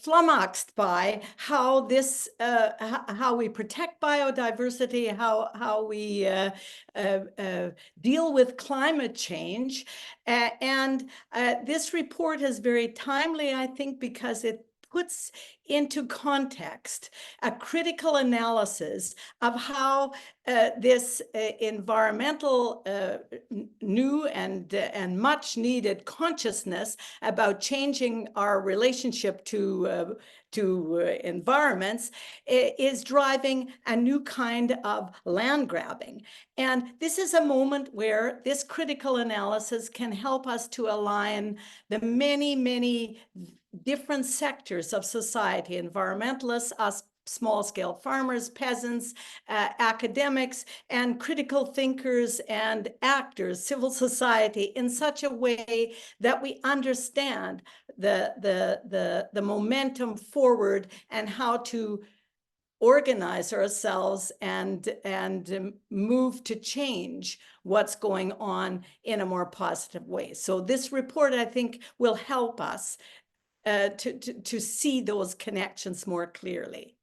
flummoxed by how this how we protect biodiversity, how we deal with climate change, and this report is very timely, I think, because it puts into context a critical analysis of how this environmental new and much needed consciousness about changing our relationship to environments is driving a new kind of land grabbing. And this is a moment where this critical analysis can help us to align the many different sectors of society, environmentalists, us small-scale farmers, peasants, academics, and critical thinkers and actors, civil society, in such a way that we understand the momentum forward and how to organize ourselves and move to change what's going on in a more positive way. So this report, I think, will help us to see those connections more clearly.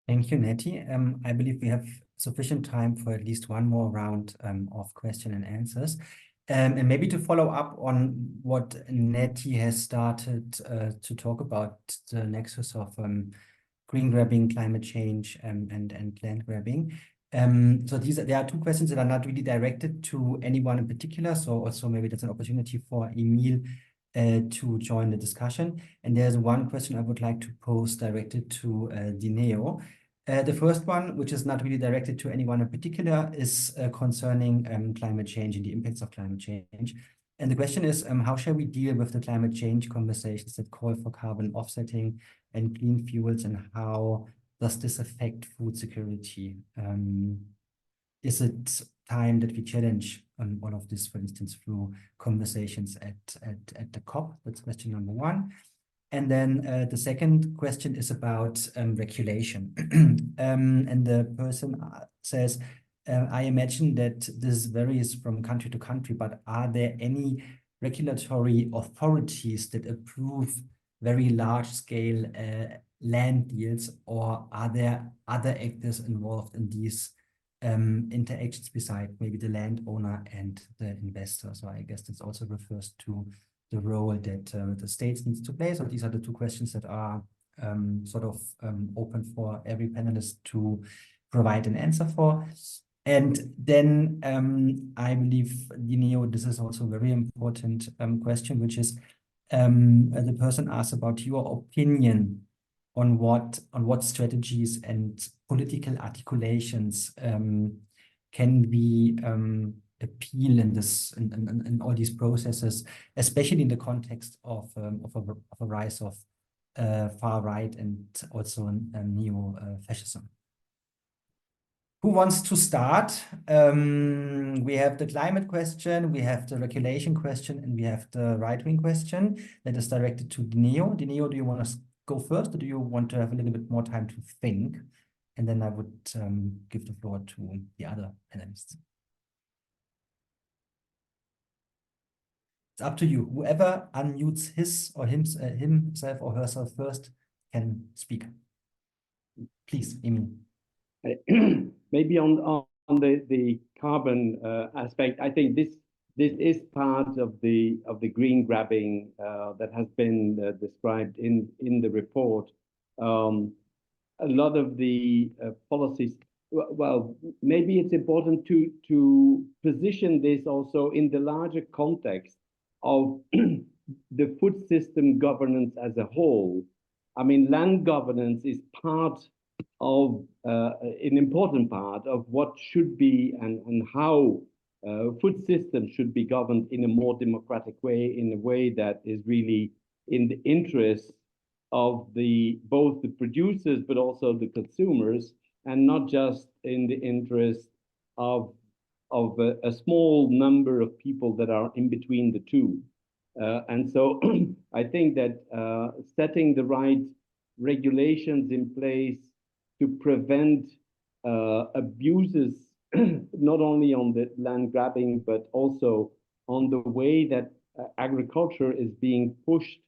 Thank you, Nettie. I believe we have sufficient time for at least one more round of question and answers. And maybe to follow up on what Nettie has started to talk about the nexus of green grabbing, climate change, and land grabbing. So there are two questions that are not really directed to anyone in particular. So also maybe that's an opportunity for Emil to join the discussion. And there's one question I would like to pose directed to Dineo. The first one, which is not really directed to anyone in particular, is concerning climate change and the impacts of climate change. And the question is, how shall we deal with the climate change conversations that call for carbon offsetting and clean fuels, and how does this affect food security? Is it time that we challenge all of this, for instance, through conversations at the COP? That's question number one. And then the second question is about regulation. And the person says, I imagine that this varies from country to country, but are there any regulatory authorities that approve very large-scale land deals, or are there other actors involved in these interactions beside maybe the landowner and the investor? So I guess this also refers to the role that the states needs to play. So these are the two questions that are sort of open for every panelist to provide an answer for. And then I believe, Dineo, this is also a very important question, which is the person asked about your opinion on what strategies and political articulations can be appeal in all these processes, especially in the context of a rise of far right and also neo-fascism. Who wants to start? We have the climate question, we have the regulation question, and we have the right-wing question that is directed to Dineo. Dineo, do you want to go first, or do you want to have a little bit more time to think? And then I would give the floor to the other panelists. It's up to you. Whoever unmutes his or himself or herself first can speak. Please, Emil. Maybe on the carbon aspect, I think this is part of the green grabbing that has been described in the report. A lot of the policies. Well, maybe it's important to position this also in the larger context of the food system governance as a whole. I mean, land governance is part of an important part of what should be and how food systems should be governed in a more democratic way, in a way that is really in the interest of both the producers but also the consumers, and not just in the interest of a small number of people that are in between the two. And so I think that setting the right regulations in place to prevent abuses, not only on the land grabbing, but also on the way that agriculture is being pushed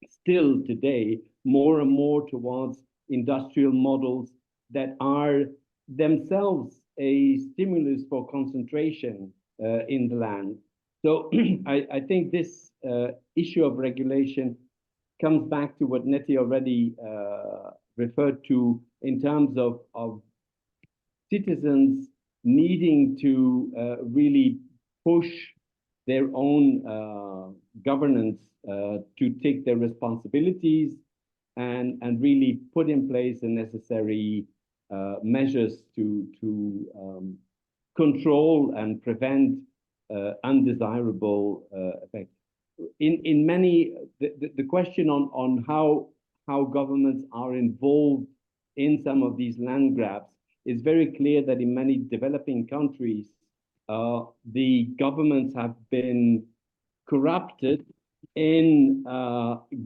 still today more and more towards industrial models that are themselves a stimulus for concentration in the land. So I think this issue of regulation comes back to what Nettie already referred to in terms of citizens needing to really push their own governance to take their responsibilities and really put in place the necessary measures to control and prevent undesirable effects. In many, the question on how governments are involved in some of these land grabs is very clear that in many developing countries, the governments have been corrupted in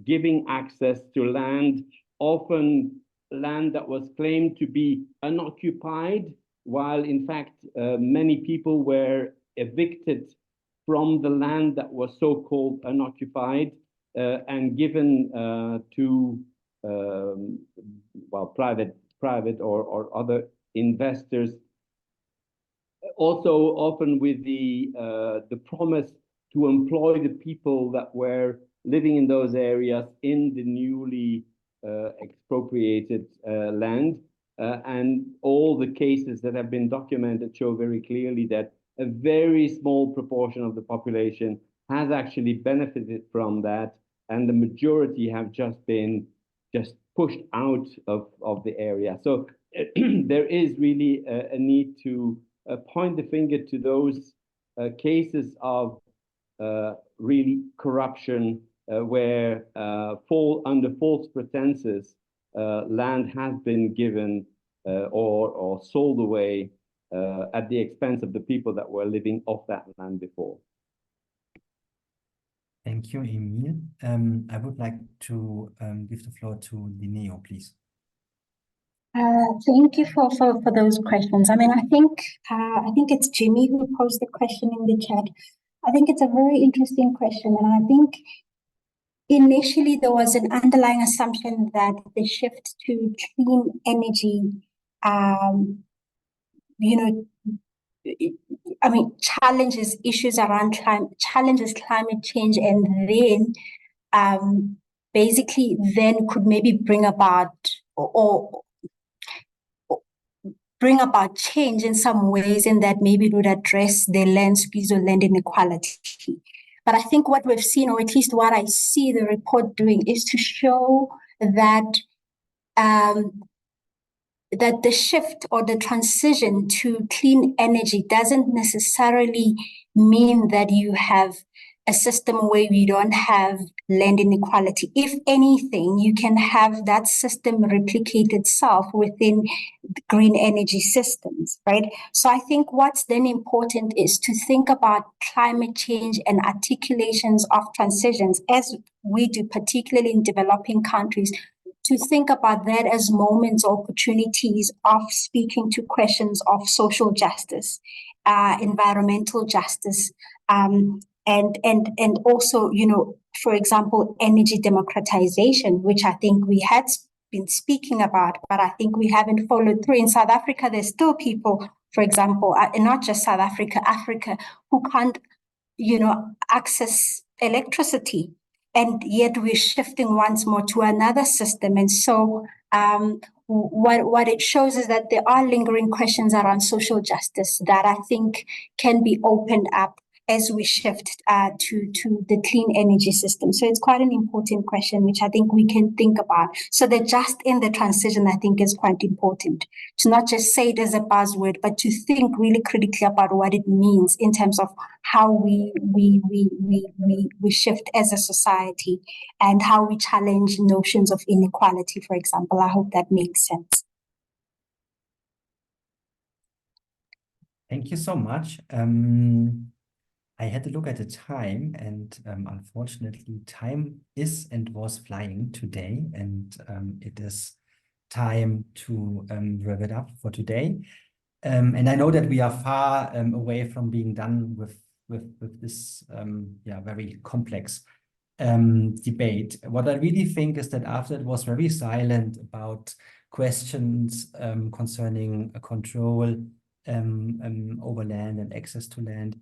giving access to land, often land that was claimed to be unoccupied, while in fact many people were evicted from the land that was so-called unoccupied and given to well, private or other investors also often with the promise to employ the people that were living in those areas in the newly expropriated land. And all the cases that have been documented show very clearly that a very small proportion of the population has actually benefited from that, and the majority have just been pushed out of the area. So there is really a need to point the finger to those cases of really corruption where under false pretenses land has been given or sold away at the expense of the people that were living off that land before. Thank you, Emil. I would like to give the floor to Dineo, please. Thank you for those questions. I mean, I think it's Jimmy who posed the question in the chat. I think it's a very interesting question, and I think initially there was an underlying assumption that the shift to clean energy, I mean, challenges issues around challenges climate change, and then basically then could maybe bring about or bring about change in some ways, in that maybe it would address the land squeeze or land inequality. But I think what we've seen, or at least what I see the report doing, is to show that that the shift or the transition to clean energy doesn't necessarily mean that you have a system where you don't have land inequality. If anything, you can have that system replicate itself within green energy systems, right? So I think what's then important is to think about climate change and articulations of transitions, as we do, particularly in developing countries, to think about that as moments, opportunities of speaking to questions of social justice, environmental justice, and also, for example, energy democratization, which I think we had been speaking about, but I think we haven't followed through. In South Africa, there's still people, for example, and not just South Africa, Africa, who can't, access electricity. And yet we're shifting once more to another system. And so what it shows is that there are lingering questions around social justice that I think can be opened up as we shift to the clean energy system. So it's quite an important question, which I think we can think about. So the just in the transition, I think, is quite important. To not just say it as a buzzword, but to think really critically about what it means in terms of how we shift as a society, and how we challenge notions of inequality, for example. I hope that makes sense. Thank you so much. I had to look at the time, and unfortunately, time is and was flying today, and it is time to wrap it up for today. And I know that we are far away from being done with this very complex debate. What I really think is that after it was very silent about questions concerning control over land and access to land,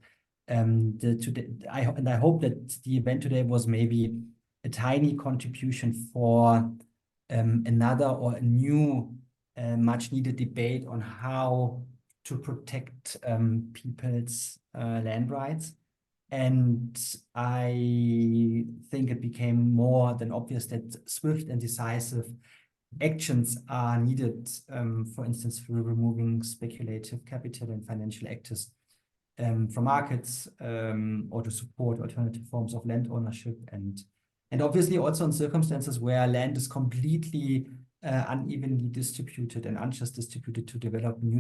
I hope that the event today was maybe a tiny contribution for another or a new much needed debate on how to protect people's land rights. And I think it became more than obvious that swift and decisive actions are needed, for instance, through removing speculative capital and financial actors from markets, or to support alternative forms of land ownership, and obviously also in circumstances where land is completely unevenly distributed and unjust distributed, to develop new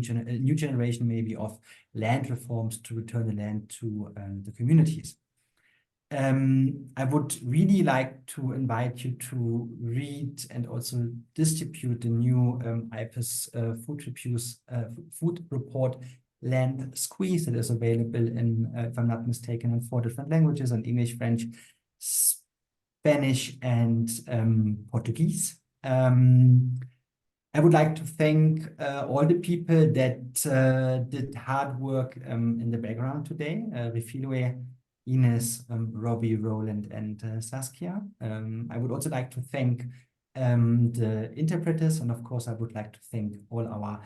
generation maybe of land reforms to return the land to the communities. I would really like to invite you to read and also distribute the new IPES-Food report, Land Squeeze, that is available in, if I'm not mistaken, in 4 different languages: in English, French, Spanish, and Portuguese. I would like to thank all the people that did hard work in the background today. Refilwe, Ines, Robbie, Roland, and Saskia. I would also like to thank the interpreters, and of course, I would like to thank all our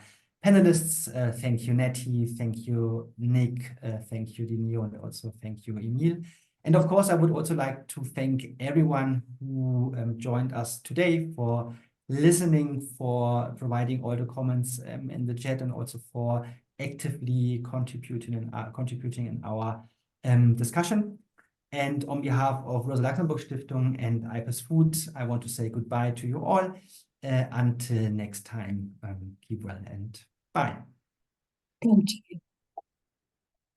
panelists. Thank you, Nettie. Thank you, Nick. Thank you, Dineo, and also thank you, Emil. And of course, I would also like to thank everyone who joined us today for listening, for providing all the comments in the chat, and also for actively contributing in our discussion. And on behalf of Rosa Luxemburg Stiftung and IPES-Food, I want to say goodbye to you all. Until next time, keep well and bye. Thank you.